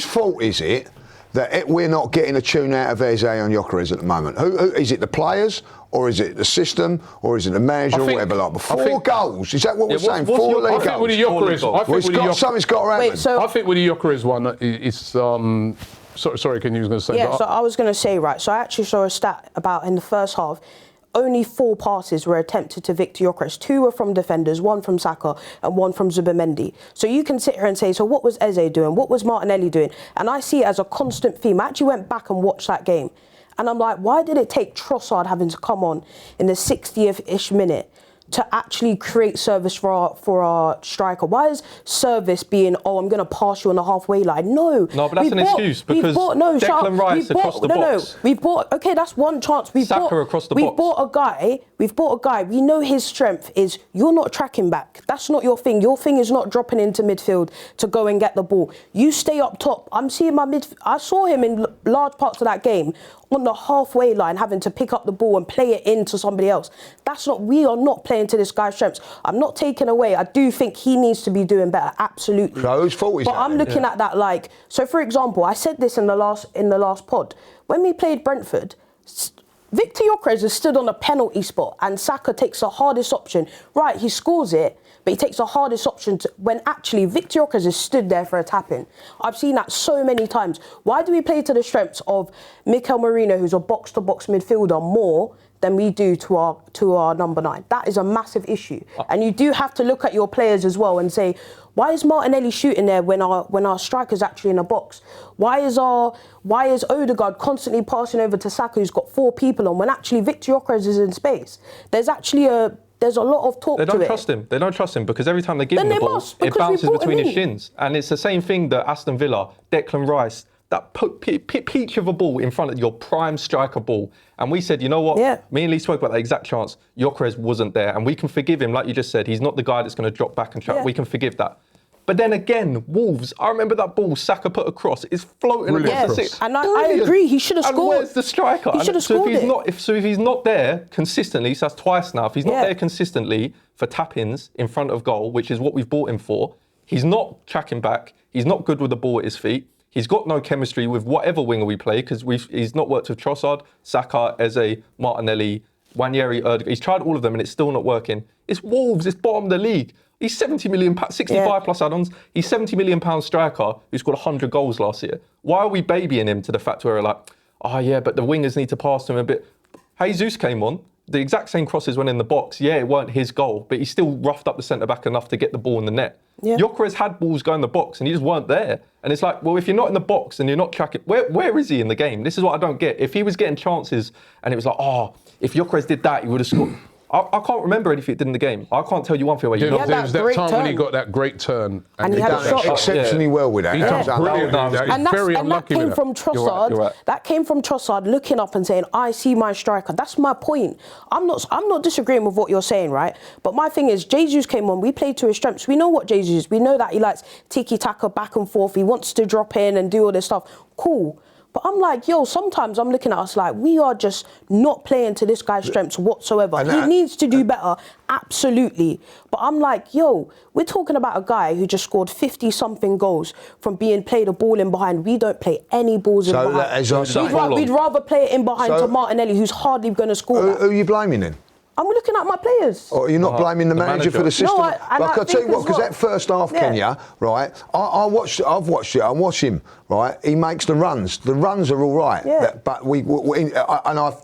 fault is it that we're not getting a tune out of Eze on Gyökeres at the moment? Who is it? The players, or is it the system, or is it the manager, or whatever? Like 4 goals. Is that what we're saying? 4 league goals. I think with the Gyökeres, something's got around. I think with the Gyökeres one, it's sorry, can you going to say? Yeah, so I was going to say so I actually saw a stat about in the first half. Only 4 passes were attempted to Victor Gyökeres. 2 were from defenders, 1 from Saka and 1 from Zubimendi. So you can sit here and say, so what was Eze doing? What was Martinelli doing? And I see it as a constant theme. I actually went back and watched that game. And I'm like, why did it take Trossard having to come on in the 60th-ish minute to actually create service for our striker? Why is service being, I'm going to pass you on the halfway line? No. No, but that's an excuse because Declan Rice across the box. That's one chance. Saka across the box. We've bought a guy. We know his strength is you're not tracking back. That's not your thing. Your thing is not dropping into midfield to go and get the ball. You stay up top. I'm seeing I saw him in large parts of that game on the halfway line having to pick up the ball and play it into somebody else. We are not playing to this guy's strengths. I'm not taking away. I do think he needs to be doing better. Absolutely. So whose fault is that? But I'm looking at that so for example, I said this in the last pod. When we played Brentford, Victor Gyökeres has stood on a penalty spot and Saka takes the hardest option. Right, he scores it, but he takes the hardest option when actually Victor Gyökeres has stood there for a tap-in. I've seen that so many times. Why do we play to the strengths of Mikel Merino, who's a box-to-box midfielder, more than we do to our number 9? That is a massive issue. And you do have to look at your players as well and say, why is Martinelli shooting there when our striker's actually in a box? Why is Odegaard constantly passing over to Saka, who's got 4 people on, when actually Victor Gyökeres is in space? There's a lot of talk to it. They don't trust him because every time they give him the ball, it bounces between his shins. And it's the same thing that Aston Villa, Declan Rice, that peach of a ball in front of your prime striker ball. And we said, you know what? Yeah. Me and Lee spoke about that exact chance. Gyökeres wasn't there. And we can forgive him, like you just said. He's not the guy that's going to drop back and track. We can forgive that. But then again, Wolves, I remember that ball Saka put across. It's floating across the six. And I agree, he should have scored. And where's the striker? He should have scored it. If he's not there consistently, so that's twice now, if he's not there consistently for tap-ins in front of goal, which is what we've bought him for, he's not tracking back, he's not good with the ball at his feet, he's got no chemistry with whatever winger we play, because he's not worked with Trossard, Saka, Eze, Martinelli, Wanyeri, Erdegaard. He's tried all of them and it's still not working. It's Wolves, it's bottom of the league. He's 70 million, 65 plus add-ons. He's 70 million pound striker who scored 100 goals last year. Why are we babying him to the fact where we're like, oh yeah, but the wingers need to pass to him a bit. Jesus came on, the exact same crosses went in the box. Yeah, it weren't his goal, but he still roughed up the centre-back enough to get the ball in the net. Yeah. Gyökeres had balls go in the box and he just weren't there. And it's like, well, if you're not in the box and you're not tracking, where is he in the game? This is what I don't get. If he was getting chances and it was like, oh, if Gyökeres did that, he would have scored. I can't remember anything he did in the game. I can't tell you one thing where there was that time when he got that great turn. And he had a shot. Exceptionally well with that. He done brilliant. And that came from Trossard. You're right. That came from Trossard looking up and saying, I see my striker. That's my point. I'm not disagreeing with what you're saying, right? But my thing is, Jesus came on, we played to his strengths. We know what Jesus is. We know that he likes tiki-taka back and forth. He wants to drop in and do all this stuff. Cool. But I'm like, yo, sometimes I'm looking at us like we are just not playing to this guy's strengths whatsoever. He needs to do better, absolutely. But I'm like, yo, we're talking about a guy who just scored 50-something goals from being played a ball in behind. We don't play any balls in behind. We'd rather play it in behind to Martinelli, who's hardly going to score that. Who are you blaming then? I'm looking at my players. Or you're not blaming the manager for the system? No, I'll tell you what, because that first half, Kenya, right, I've watched it, I watch him, right, he makes the runs. The runs are all right. Yeah. But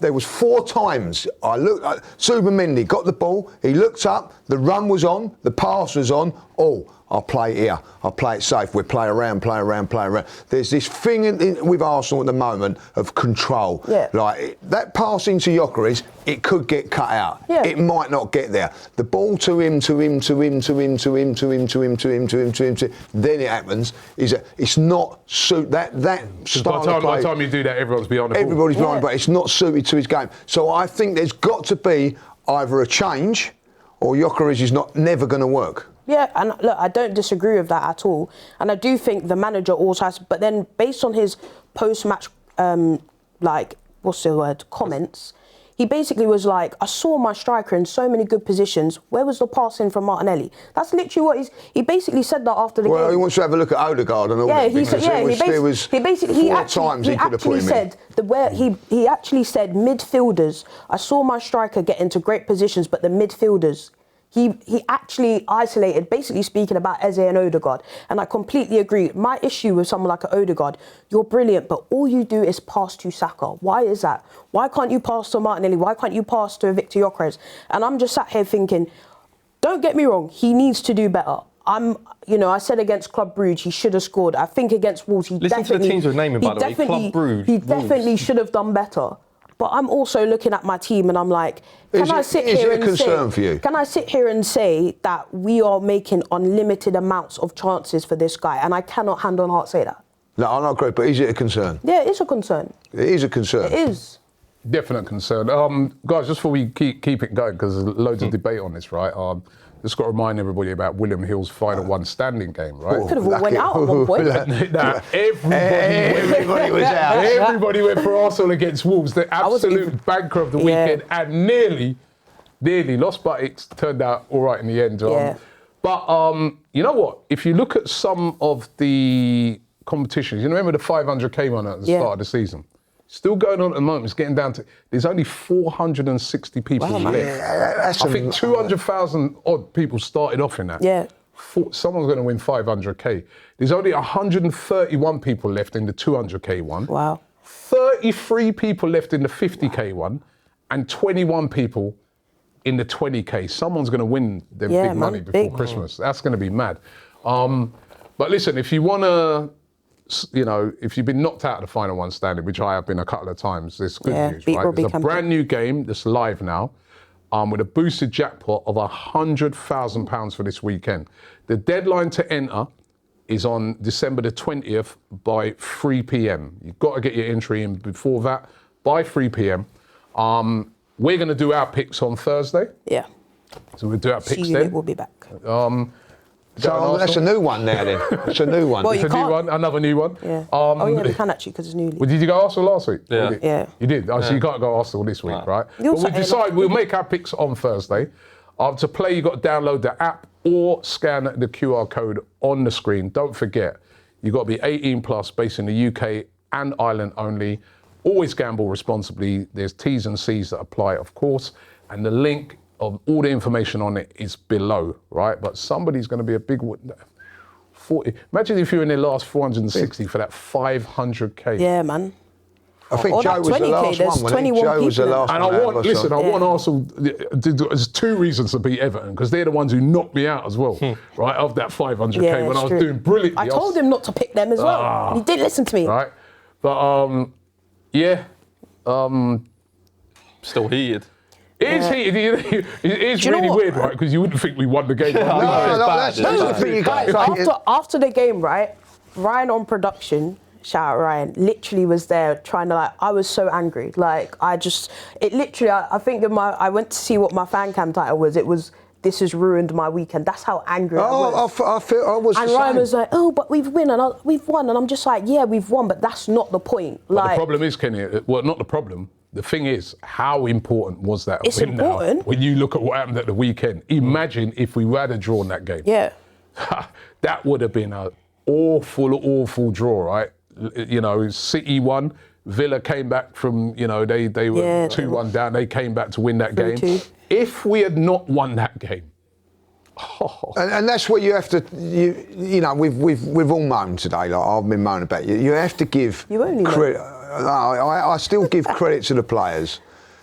there was 4 times I looked, Subamendi got the ball, he looked up, the run was on, the pass was on, I'll play it here. I'll play it safe. We'll play around. There's this thing with Arsenal at the moment of control. Yeah. Like that pass into Gyökeres, it could get cut out. Yeah. It might not get there. The ball to him. Then it happens. It's not suit that style of play. By the time you do that, everyone's behind the ball. Everybody's behind, but it's not suited to his game. So I think there's got to be either a change, or Gyökeres is never going to work. Yeah, and look, I don't disagree with that at all. And I do think the manager also has, but then based on his post-match, comments, he basically was like, I saw my striker in so many good positions. Where was the passing from Martinelli? That's literally what he basically said that after the game. Well, he wants to have a look at Odegaard and all that. He actually said midfielders. I saw my striker get into great positions, but the midfielders. He actually isolated, basically speaking about Eze and Odegaard. And I completely agree. My issue with someone like Odegaard, you're brilliant, but all you do is pass to Saka. Why is that? Why can't you pass to Martinelli? Why can't you pass to Victor Gyökeres? And I'm just sat here thinking, don't get me wrong, he needs to do better. I said against Club Brugge, he should have scored. I think against Wolves, Listen to the teams we're naming, by the way. Club Brugge. He definitely should have done better. But I'm also looking at my team and I'm like, can I sit here and say that we are making unlimited amounts of chances for this guy? And I cannot hand on heart say that. No, I'm not great, but is it a concern? Yeah, it is a concern. It is a concern. It is. Definite concern. Guys, just before we keep it going, because there's loads of debate on this, right? Just got to remind everybody about William Hill's final one standing game, right? Could have all went out at one point. Everybody was out. Everybody went for Arsenal against Wolves, the absolute banker of the weekend, and nearly lost, but it turned out all right in the end. But you know what? If you look at some of the competitions, you remember the 500k one at the start of the season? Still going on at the moment. It's getting down to, there's only 460 people left. I think 200,000 odd people started off in that. Yeah. Someone's going to win 500k. There's only 131 people left in the 200k one. Wow. 33 people left in the 50k one, and 21 people in the 20k. Someone's going to win the big money before Christmas. That's going to be mad. But listen, if you want to, if you've been knocked out of the final one standing, which I have been a couple of times, it's good news, right? It's a brand new game that's live now, with a boosted jackpot of £100,000 for this weekend. The deadline to enter is on December the 20th by 3 p.m. You've got to get your entry in before that, by 3 p.m. We're going to do our picks on Thursday. Yeah. So we'll do our picks then. We'll be back. So that's a new one now then. It's a new one. Well, It's you a new can't- one, another new one. Yeah. Oh yeah, we can actually because it's newly. Well, did you go Arsenal last week? Yeah. You did? Yeah. You did? Oh, so you can't go Arsenal this week, right? You But also we decide we'll make our picks on Thursday. To play, you've got to download the app or scan the QR code on the screen. Don't forget, you've got to be 18 plus, based in the UK and Ireland only. Always gamble responsibly. There's T's and C's that apply, of course. And the link of all the information on it is below, right? But somebody's going to be a big 40. Imagine if you're in the last 460 for that 500k. Yeah, man. I think Or Joe that was the 20K, last there's one, wasn't he? 21 Joe was the people in last And one. I want, listen, I Yeah. want Arsenal. There's two reasons to beat Everton because they're the ones who knocked me out as well, right? Of that 500k Yeah, when I it's was true. doing brilliantly. I told him not to pick them as well. And he did listen to me. right? But yeah, Still heated. it is heated. It is you know really what, weird, right? Because you wouldn't think we won the game. No, bad, that's isn't the it? thing you got. Guys, after the game, right? Ryan on production, shout out Ryan, literally was there trying to like. I was so angry. Like I think I went to see what my fan cam title was. It was "This has ruined my weekend." That's how angry I was. I feel I was. And the Ryan same. was like, "Oh, but we've won, and I'm just like, yeah, we've won, but that's not the point." But Like, the problem is, Kenny. Well, not the problem. The thing is, how important was that It's win now? important. When you look at what happened at the weekend, imagine if we had drawn that game. yeah, That would have been an awful draw, right? You know, City won. Villa came back from, they were Yeah. 2-1 down. They came back to win that game. 3-2. If we had not won that game, And that's what you have to, we've all moaned today, like I've been moaning about you. You have to give You only moan. credit. I still give credit to the players.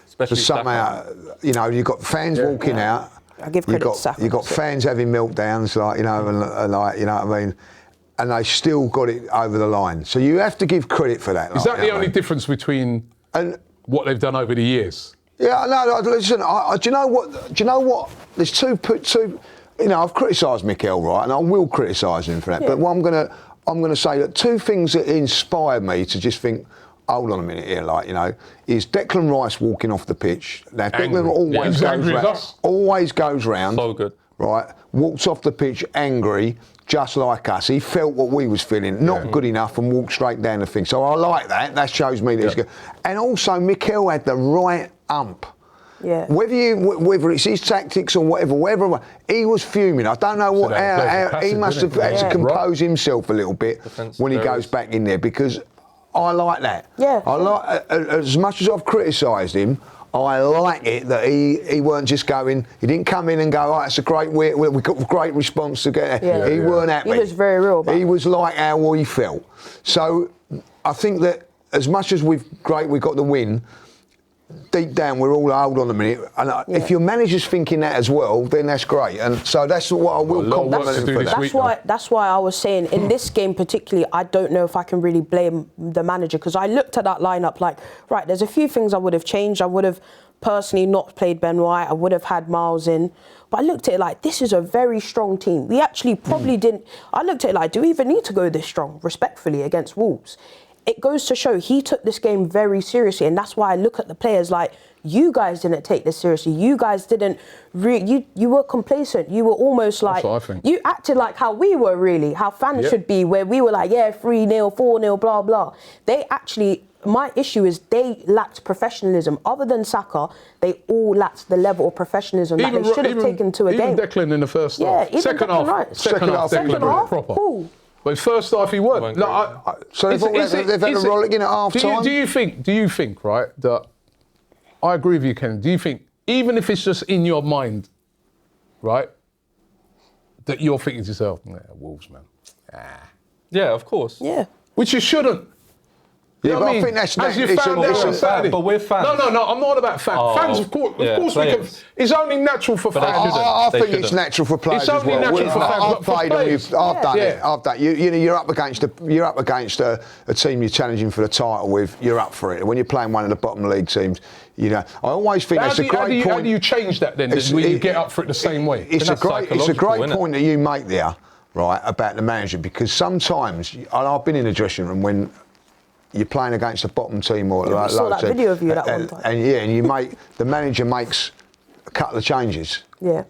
Especially For somehow, you've got fans walking out. I give credit to Saka. You've got fans having meltdowns, and you know what I mean? And they still got it over the line. So you have to give credit for that. is that the only difference between And what they've done over the years? yeah, no, listen. Do you know what? There's two. I've criticised Mikel, right, and I will criticise him for that. Yeah. But what I'm gonna say that two things that inspired me to just think, hold on a minute here, is Declan Rice walking off the pitch. Now Angry. Declan He's angry as us. always goes round. So good. Right, walks off the pitch angry, just like us. He felt what we was feeling, not good enough, and walked straight down the thing. So I like that. That shows me that he's good. And also, Mikel had the right ump. Yeah. Whether it's his tactics or whatever, he was fuming. I don't know So that how he passive, must isn't have it? had to Yeah. compose himself a little bit Defense when he there goes is. back in there, because I like that. Yeah. I like, as much as I've criticised him, I like it that he weren't just going. He didn't come in and go, "Oh, it's a great we got a great response to get." Yeah. He weren't happy. He was very real about He it. was like how he felt. So I think that as much as we got the win, deep down we're all, hold on a minute. And if your manager's thinking that as well, then that's great. And so that's what I will A lot of work compliment to him do for this that. week. That's why I was saying in this game particularly, I don't know if I can really blame the manager, because I looked at that lineup like, right, there's a few things I would have changed. I would have personally not played Ben White. I would have had Miles in. But I looked at it like, this is a very strong team. We actually probably didn't. I looked at it like, do we even need to go this strong, respectfully, against Wolves? It goes to show he took this game very seriously, and that's why I look at the players like, you guys didn't take this seriously. You guys didn't. You were complacent. You were almost like, what I think. you acted like how we were really, how fans should be, where we were like, 3-0, 4-0, blah blah. They actually. My issue is they lacked professionalism. Other than Saka, they all lacked the level of professionalism that they should have taken to a even game. Declan in the first half. even Second Declan half. Rice. Second half. Second Declan half, was proper. cool. But first half he weren't. Weren't No, great. So they've had to roll it in at half time? Do you think, right, that I agree with you, Ken. Do you think, even if it's just in your mind, right, that you're thinking to yourself, Wolves, man. Yeah, of course. Yeah. Which you shouldn't. You know but what I think that's as your it's fan a- base, it's a- you're fan. but we're fans. No, I'm not about fans. Oh, fans, of course yeah, we can. players. It's only natural for But they fans. shouldn't. I They think it's shouldn't. natural for players It's as only well. natural for fans, I've but for played them. players. I've done it. Yeah. I've done. You're up against a team you're challenging for the title with. You're up for it. When you're playing one of the bottom league teams, I always think that's a great point. How do you change that then? When you get up for it the same way? It's a that's great psychological, point that you make there, right, about the manager, because sometimes, and I've been in a dressing room when you're playing against a bottom team or Yeah, we like saw low that team, video of you that one time. and you the manager makes a couple of changes. Yeah.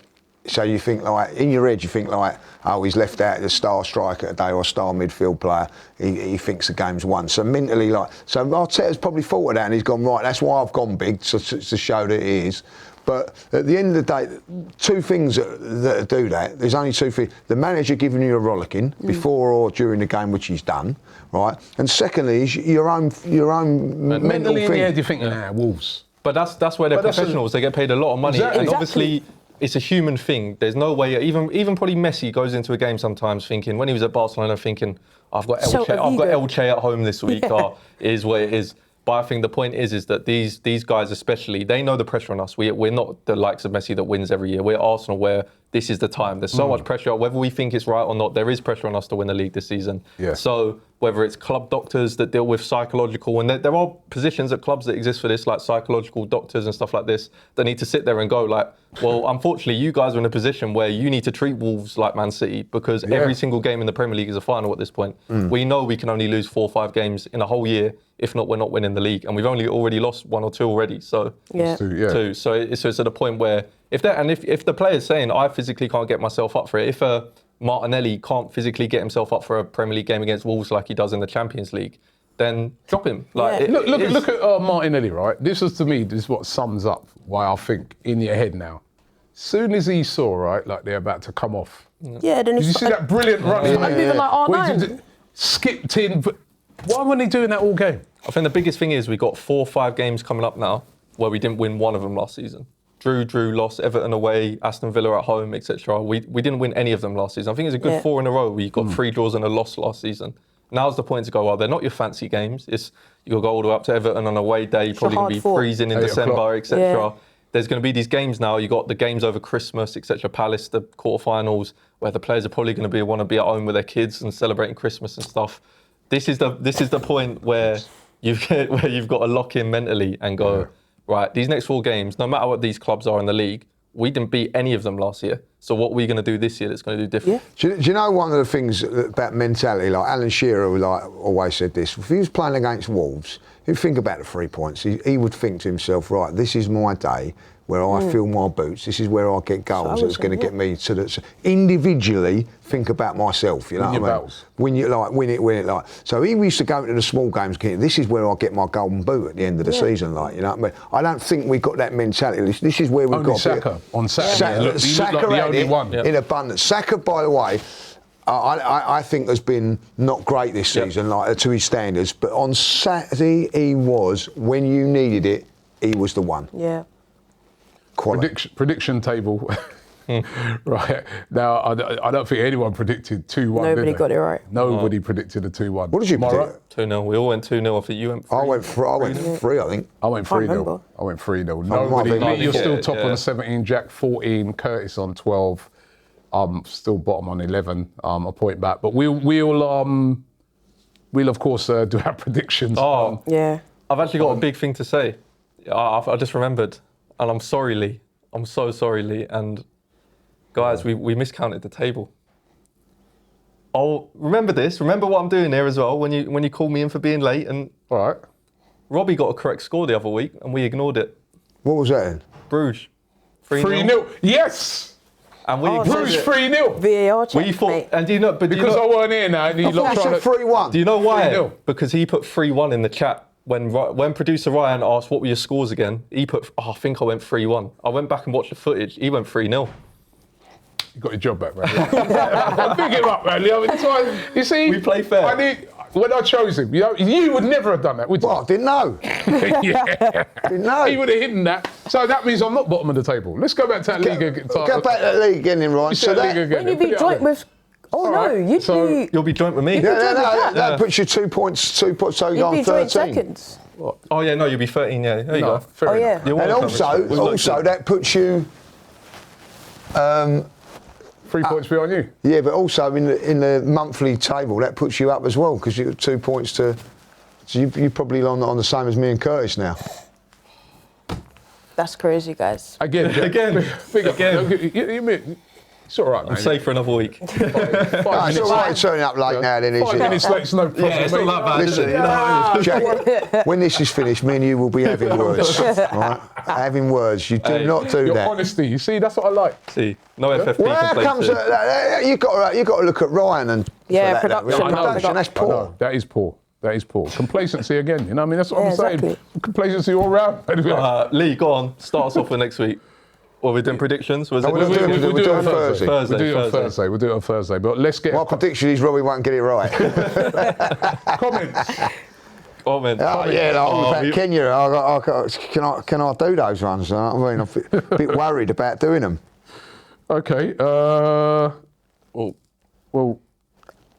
So you think like, in your head, you think like, oh, he's left out the star striker today or a star midfield player. He thinks the game's won. So mentally, like, so Arteta's probably thought of that and he's gone, right, that's why I've gone big, to show that it is. But at the end of the day, two things that do that. There's only two things. The manager giving you a rollicking before or during the game, which he's done, right? And secondly, is your own mental mentally in thing. the head, you think, nah, Wolves. But that's where they're professionals. They get paid a lot of money, Exactly. and obviously it's a human thing. There's no way. Even probably Messi goes into a game sometimes thinking, when he was at Barcelona, thinking, I've got Elche at home this week. It is what it is. But I think the point is that these guys especially, they know the pressure on us. We're not the likes of Messi that wins every year. We're Arsenal where this is the time. There's so much pressure. Whether we think it's right or not, there is pressure on us to win the league this season. Yeah. So whether it's club doctors that deal with psychological, and there are positions at clubs that exist for this, like psychological doctors and stuff like this, that need to sit there and go like, well, unfortunately, you guys are in a position where you need to treat Wolves like Man City, because every single game in the Premier League is a final at this point. We know we can only lose 4 or 5 games in a whole year. If not, we're not winning the league, and we've already lost 1 or 2 already. So two. So it's at a point where if the player's saying, I physically can't get myself up for it, if Martinelli can't physically get himself up for a Premier League game against Wolves like he does in the Champions League, then drop him. Like Look at Martinelli, right? This is, to me, this is what sums up why I think in your head now. Soon as he saw, right, like they're about to come off. Yeah, then Did you see that brilliant run? I'm moving like R9. Skipped in, but why weren't he doing that all game? I think the biggest thing is we've got 4 or 5 games coming up now where we didn't win one of them last season. Drew, lost, Everton away, Aston Villa at home, etc. We didn't win any of them last season. I think it's a good 4 in a row. We got 3 draws and a loss last season. Now's the point to go, well, they're not your fancy games. It's you'll go all the way up to Everton on a away day, probably going to be freezing in December, etc. There's going to be these games now. You got the games over Christmas, etc. Palace, the quarterfinals, where the players are probably going to want to be at home with their kids and celebrating Christmas and stuff. This is the point where you've got to lock in mentally and go, right, these next 4 games, no matter what these clubs are in the league, we didn't beat any of them last year. So what are we going to do this year that's going to do different? Do you know one of the things about mentality, like Alan Shearer always said this, if he was playing against Wolves, he'd think about the 3 points. He would think to himself, right, this is my day where I feel my boots. This is where I get goals. It's going to get me to the... Individually, think about myself, you know what I mean? Win it. Like. So he used to go into the small games, this is where I get my golden boot at the end of the season, like, you know what I mean? I don't think we got that mentality. This is where we've got... Saka on Saturday. Saka like the only one. In abundance. Saka, by the way, I think has been not great this season, like to his standards, but on Saturday he was, when you needed it, he was the one. Yeah. Prediction table. Right. Now, I don't think anyone predicted 2-1. Nobody got it right. Nobody predicted a 2-1. What did you predict? 2-0. We all went 2-0. I think you went 3. I went 3, I think. I went 3-0. I went 3-0. Nobody. You're still top on the 17, Jack 14, Curtis on 12. Still bottom on 11, a point back. But we'll of course do our predictions. Yeah. I've actually got a big thing to say. I just remembered, and I'm sorry, Lee. I'm so sorry, Lee. And guys, we miscounted the table. Oh, remember this. Remember what I'm doing here as well. When you called me in for being late, and all right, Robbie got a correct score the other week, and we ignored it. What was that in? Bruges. 3-0. Yes. And we Bruges 3-0. VAR check, We thought, mate. And do you know? But because I weren't here now, and you lot trying to 3-1. Do you know why? 3-0. Because he put 3-1 in the chat. When producer Ryan asked what were your scores again, he put, I think I went 3-1. I went back and watched the footage. He went 3-0. You got your job back, man. Big him up, man. You see, we play fair. When I chose him, you would never have done that, would you? Well, I didn't know. Didn't know. He would have hidden that. So that means I'm not bottom of the table. Let's go back to that league again. Go back to that league again, then, Ryan. So that, when you be joint with... Oh, no, you'd be... You'll be joint with me. That puts you 2 points, so you're on 13. Joint seconds. What? Oh, yeah, no, you'll be 13, yeah. There you go. Oh, yeah. And also that puts you... 3 points behind you. Yeah, but also in the monthly table, that puts you up as well, because you've got 2 points to... So you're probably on the same as me and Curtis now. That's crazy, guys. Again. It's all right, man. I'm safe for another week. It's all right turning up late now, then, is 5 it? minutes late, it's no problem. Yeah, it's not that bad, is it? Listen, You know what I mean? Jack, when this is finished, me and you will be having words. Right? Having words. You do not do Your that. honesty, you see, that's what I like. See, no FFP Well, how complaints comes here. you got to look at Ryan and Yeah, for that, production. though. I know. Production, that's I poor. know, that is poor. That is poor. Complacency again, you know what I mean? That's what Yeah, I'm saying. exactly. Complacency all round. Lee, go on. Start us off for next week. Or we're doing predictions? Was No, it we're next doing week? it. We'll do it on Thursday. We'll do it on Thursday. We'll do it on Thursday. But let's get My prediction is Robbie won't get it right. comments. Comment. Oh, yeah, like, Oh, about Kenya, can I do those ones? You know what I mean? I'm a bit worried about doing them. Okay. Well,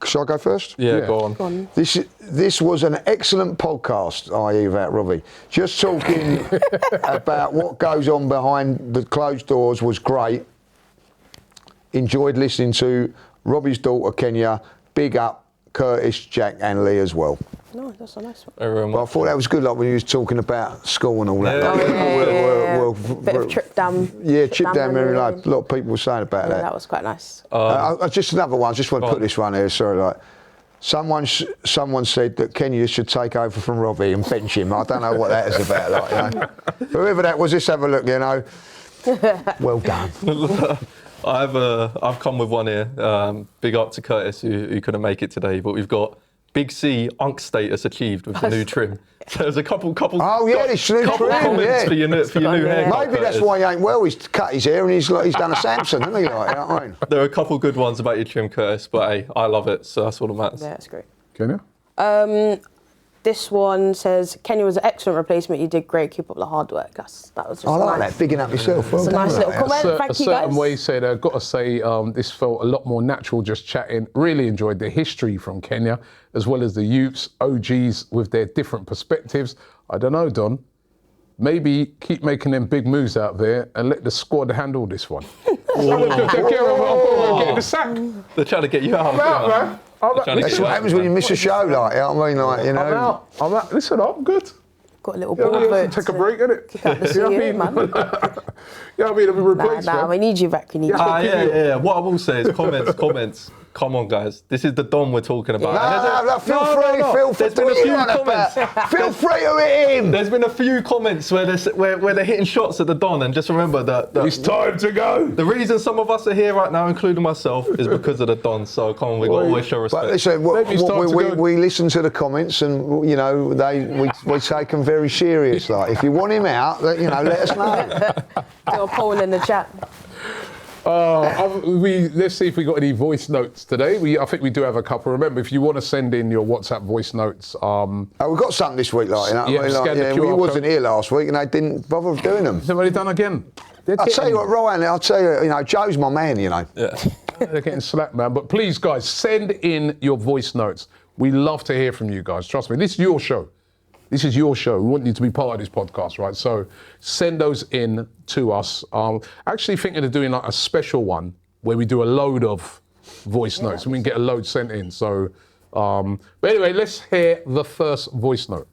Shall I go first? Yeah, Yeah. go on. Go on. This was an excellent podcast, i.e. about Robbie. Just talking about what goes on behind the closed doors was great. Enjoyed listening to Robbie's daughter, Kenya. Big up Curtis, Jack and Lee as well. No, that's a nice one. Everyone But I thought that was good, like when you was talking about school and all that. Yeah. Oh, yeah. Bit of trip down. Yeah, chip down memory lane. lane. A lot of people were saying about Yeah, that. that was quite nice. Just another one. I just want to put this one here. Sorry, like someone said that Kenya should take over from Robbie and bench him. I don't know what that is about. Like, you know. Whoever that was, let's have a look. You know. Well done. I've come with one here. Big up to Curtis who couldn't make it today, but we've got Big C Unk status achieved with the new trim. So there's a couple. Oh yeah, this new couple trim. comments Yeah. for your new haircut. Maybe that's Curtis. why he ain't well. He's cut his hair and he's done a Samson, hasn't he? Like, you know what I mean? There are a couple good ones about your trim, Curtis, but hey, I love it, so that's all that matters. Yeah, that's great. Kenya? This one says, Kenya was an excellent replacement. You did great. Keep up the hard work. That was just I like nice. that. Bigging up yourself. Well It's a done, nice mate. little comment. A Thank you, certain guys. way said, I've got to say, this felt a lot more natural just chatting. Really enjoyed the history from Kenya, as well as the youths, OGs with their different perspectives. I don't know, Don. Maybe keep making them big moves out there and let the squad handle this one. Getting the sack. They're trying to get you out. Man. That's what happens when you miss a show, like, you know what I mean? Like, you know. I'm out. Listen, I'm good. Got a little Yeah, ball we vote have to take a to break, innit? kick out the CEO, man. Yeah, I mean, I'm a Nah, replacement. we need you back. We need you. Yeah. What I will say is comments. Come on, guys. This is the Don we're talking about. No, feel free. There's been a few comments. Feel free to hit him. There's been a few comments where they're hitting shots at the Don, and just remember that It's time to go. the reason some of us are here right now, including myself, is because of the Don. So come on, we got to always show respect. But listen, Maybe it's time to go. we listen to the comments, and you know we take them very serious. Like, if you want him out, you know, let us know. Do a poll in the chat. Let's see if we got any voice notes today. I think we do have a couple. Remember, if you want to send in your WhatsApp voice notes, Oh, we've got something this week, like, you know. Yeah, I mean, scan the like, QR we wasn't code. here last week, and they didn't bother doing them. it's already done again. I'll tell you what, Ryan. I'll tell you, you know, Joe's my man. You know. Yeah. They're getting slapped, man. But please, guys, send in your voice notes. We love to hear from you guys. Trust me, this is your show. This is your show. We want you to be part of this podcast, right? So send those in to us. Actually thinking of doing like a special one where we do a load of voice notes and we can get a load sent in. So, but anyway, let's hear the first voice note.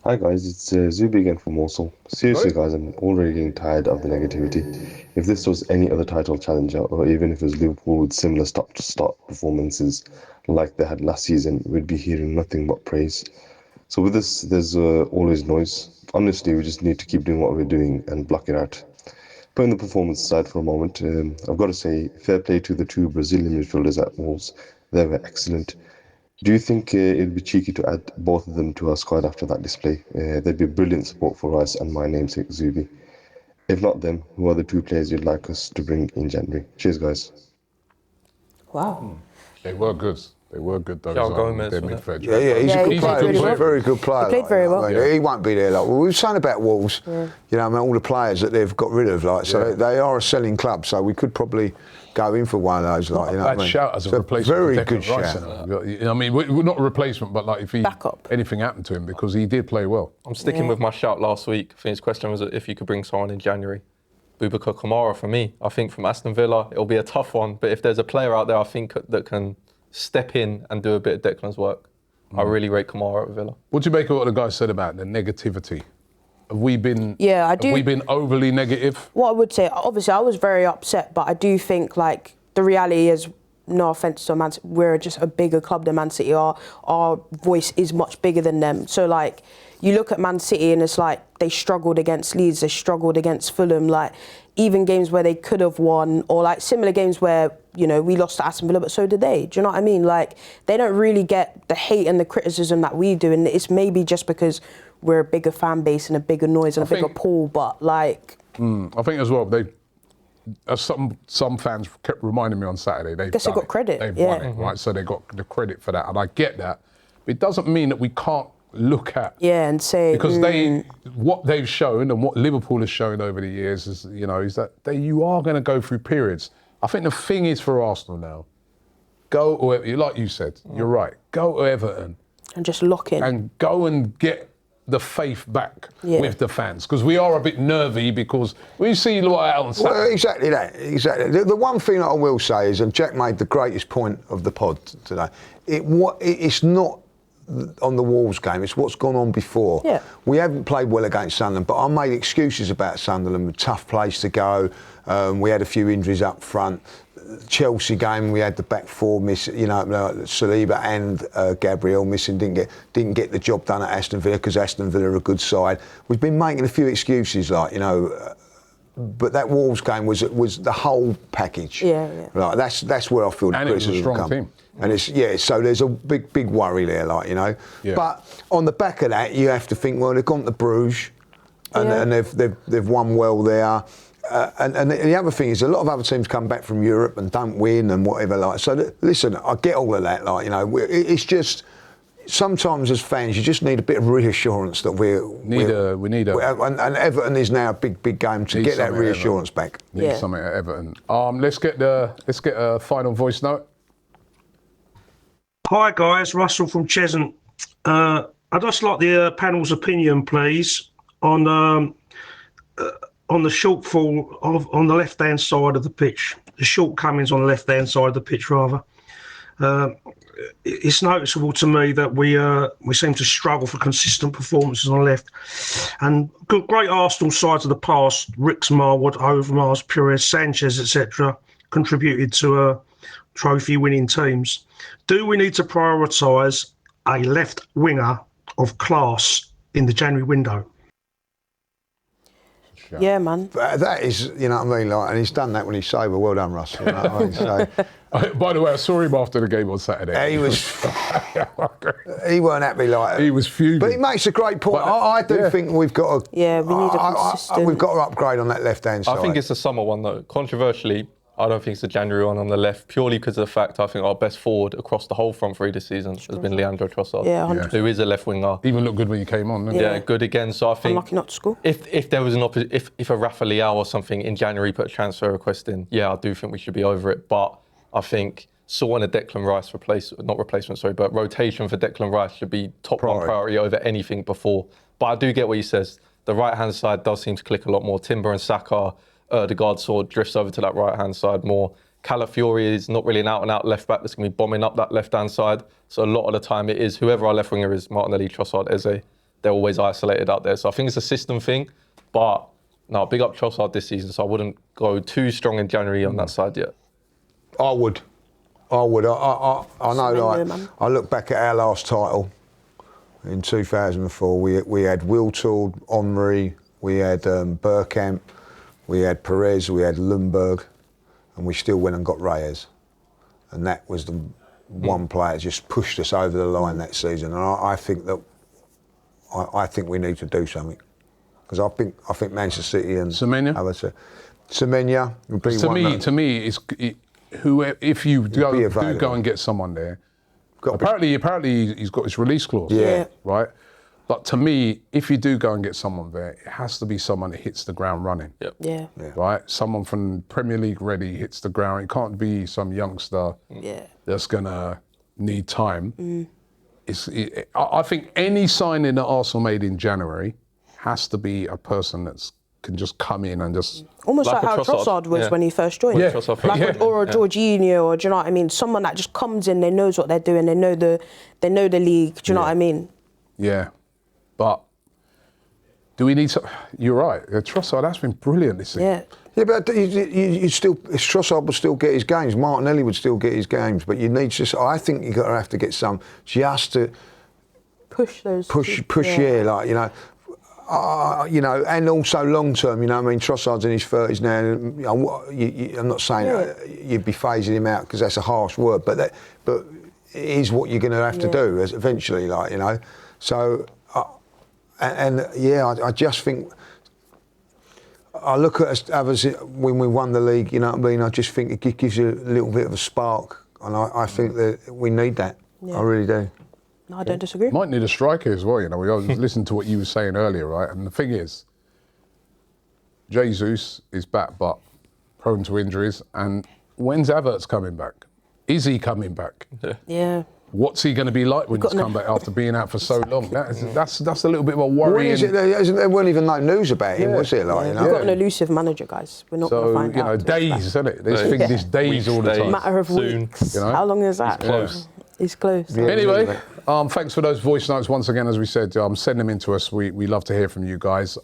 Hi guys, it's Zubi again from Mosul. Seriously guys, I'm already getting tired of the negativity. If this was any other title challenger, or even if it was Liverpool with similar stop-to-start performances like they had last season, we'd be hearing nothing but praise. So with this, there's always noise. Honestly, we just need to keep doing what we're doing and block it out. Putting the performance aside for a moment, I've got to say, fair play to the two Brazilian midfielders at Wolves. They were excellent. Do you think it'd be cheeky to add both of them to our squad after that display? They'd be brilliant support for us and my namesake Zubi. If not them, who are the two players you'd like us to bring in January? Cheers, guys. Wow. They were good. They were good, though. João Gomez, Their wasn't midfield. Yeah, he's Yeah, a he good played player. really He's a well. very good player. He played very well. I mean, he won't be there. Like, we were saying about Wolves, you know, I mean, all the players that they've got rid of, like, so they are a selling club. So we could probably go in for one of those, like, you know. Bad what I mean? shout as a It's replacement. Very for good Declan Rice, shout. you know. I mean, we're not a replacement, but like if Backup. anything happened to him, because he did play well. I'm sticking with my shout last week. I think his question was if you could bring someone in January. Boubacar Kamara for me. I think from Aston Villa, it'll be a tough one. But if there's a player out there, I think that can step in and do a bit of Declan's work, I really rate Kamara at Villa. What do you make of what the guy said about the negativity? Have we been? Yeah, I do. Have we been overly negative? What I would say, obviously, I was very upset, but I do think like the reality is, no offense to Man City, we're just a bigger club than Man City are. Our voice is much bigger than them. So like, you look at Man City and it's like they struggled against Leeds, they struggled against Fulham. Like even games where they could have won, or like similar games where we lost to Aston Villa, but so did they. Do you know what I mean? Like they don't really get the hate and the criticism that we do, and it's maybe just because we're a bigger fan base and a bigger noise and a bigger pool. But like, I think as well they. Some fans kept reminding me on Saturday. They got credit. They've won it, right? So they got the credit for that, and I get that. But it doesn't mean that we can't look at and say because what they've shown and what Liverpool has shown over the years is is that you are going to go through periods. I think the thing is for Arsenal now, go or like you said, you're right. Go to Everton and just lock in and go and get the faith back with the fans, because we are a bit nervy because we see what on Saturday. Well, exactly that. Exactly. The one thing that I will say is, and Jack made the greatest point of the pod today. It's not on the Wolves game. It's what's gone on before. Yeah. We haven't played well against Sunderland, but I made excuses about Sunderland. Tough place to go. We had a few injuries up front. Chelsea game, we had the back four miss, Saliba and Gabriel missing, didn't get the job done at Aston Villa because Aston Villa are a good side. We've been making a few excuses, but that Wolves game was the whole package. Yeah. Like, that's where I feel the criticism was a strong come. team. And so there's a big worry there, Yeah. But on the back of that, you have to think, well, they've gone to Bruges, and they've won well there. And the other thing is, a lot of other teams come back from Europe and don't win and whatever. So listen, I get all of that. It's just sometimes as fans, you just need a bit of reassurance that we need and Everton is now a big game to get that reassurance back. Need something at Everton. Let's get a final voice note. Hi guys, Russell from Cheshunt. I'd just like the panel's opinion, please, on the shortfall on the left-hand side of the pitch, the shortcomings on the left-hand side of the pitch, rather. It's noticeable to me that we seem to struggle for consistent performances on the left. And great Arsenal sides of the past, Ricks, Marwood, Overmars, Pires, Sanchez, etc., contributed to trophy-winning teams. Do we need to prioritise a left winger of class in the January window? Yeah, man. That is, you know what I mean? And he's done that when he's sober. Well done, Russ. You know what I mean? So, by the way, I saw him after the game on Saturday. He weren't happy he was fuming. But he makes a great point. I do think we've got to... Yeah, we need a consistent... We've got to upgrade on that left-hand side. I think it's a summer one, though. Controversially, I don't think it's a January one on the left, purely because of the fact I think our best forward across the whole front three this season has been Leandro Trossard, 100%. who is a left winger. Even looked good when you came on, didn't he? Yeah, good again. So I think unlucky not to score. If there was if a Rafa Leao or something in January put a transfer request in, I do think we should be over it. But I think sorting a Declan Rice but rotation for Declan Rice should be top one priority over anything before. But I do get what he says. The right-hand side does seem to click a lot more. Timber and Saka, Ødegaard sort of drifts over to that right-hand side more. Calafiori is not really an out-and-out left-back that's going to be bombing up that left-hand side. So a lot of the time it is, whoever our left winger is, Martinelli, Trossard, Eze, they're always isolated out there. So I think it's a system thing. But no, big up Trossard this season, so I wouldn't go too strong in January on that side yet. I would. I know, I look back at our last title in 2004. We had Wiltord, Henry, we had Bergkamp, we had Perez, we had Lundberg, and we still went and got Reyes. And that was the one player that just pushed us over the line that season. And I think we need to do something. Because I think Manchester City and Semenya would be one. To me, if you go and get someone there, apparently he's got his release clause. Yeah. Right? But to me, if you do go and get someone there, it has to be someone that hits the ground running. Yep. Yeah. Right? Someone from Premier League ready, hits the ground. It can't be some youngster that's going to need time. I think any signing that Arsenal made in January has to be a person that can just come in and just... Almost like how Trossard was when he first joined. Yeah. Or Jorginho, or do you know what I mean? Someone that just comes in, they knows what they're doing, they know the league, do you know what I mean? Yeah. But Do we need some? You're right. Trossard, that's been brilliant this season. Yeah. Yeah, but you still, Trossard would still get his games. Martinelli would still get his games. But you need just, I think you're going to have to get some just to push those. Push, yeah, like, you know. And also long term, you know, I mean, Trossard's in his 30s now. I'm not saying you'd be phasing him out because that's a harsh word, but it is what you're going to have to do eventually, like, you know. So, I just think. I look at others when we won the league, you know what I mean? I just think it gives you a little bit of a spark, and I think that we need that. Yeah. I really do. No, I don't disagree. Might need a striker as well, you know. We always listened to what you were saying earlier, right? And the thing is, Jesus is back, but prone to injuries. And when's Havertz coming back? Is he coming back? Yeah. What's he going to be like when he's come back after being out for so long? That's a little bit of a worry. When is it? There weren't even no news about him, was it? Like, you know? We've got an elusive manager, guys. We're not going to find out. Days, isn't it? This days all the time. Matter of weeks. You know? How long is that? He's close. Yeah. Anyway, thanks for those voice notes once again. As we said, send them in to us. We love to hear from you guys.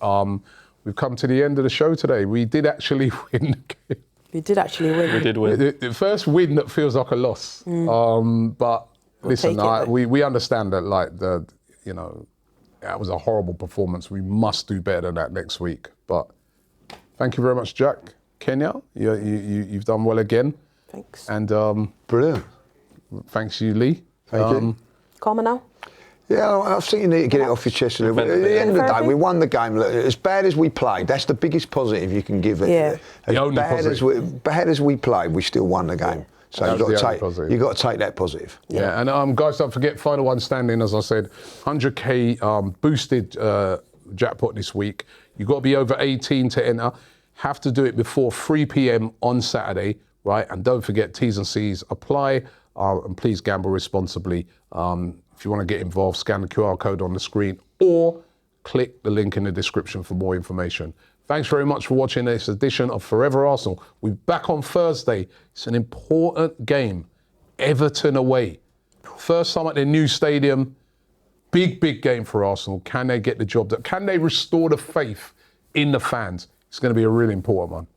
We've come to the end of the show today. We did actually win. We did actually win. We did win. The first win that feels like a loss. But listen, we understand that, like, that was a horrible performance. We must do better than that next week. But thank you very much, Jack. Kenya, you've done well again. Thanks. And brilliant. Thanks you, Lee. Thank you. Calmer now? Yeah, I think you need to get it off your chest a little bit. At the end of the day, we won the game. As bad as we played, that's the biggest positive you can give it. Yeah. Bad as we played, we still won the game. So you've got to take that positive. Yeah, and guys, don't forget, final one standing, as I said, 100k boosted jackpot this week. You've got to be over 18 to enter. Have to do it before 3 p.m. on Saturday, right? And don't forget, T's and C's apply. And please gamble responsibly. If you want to get involved, scan the QR code on the screen or click the link in the description for more information. Thanks very much for watching this edition of Fourever Arsenal. We're back on Thursday. It's an important game. Everton away. First time at their new stadium. Big game for Arsenal. Can they get the job done? Can they restore the faith in the fans? It's going to be a really important one.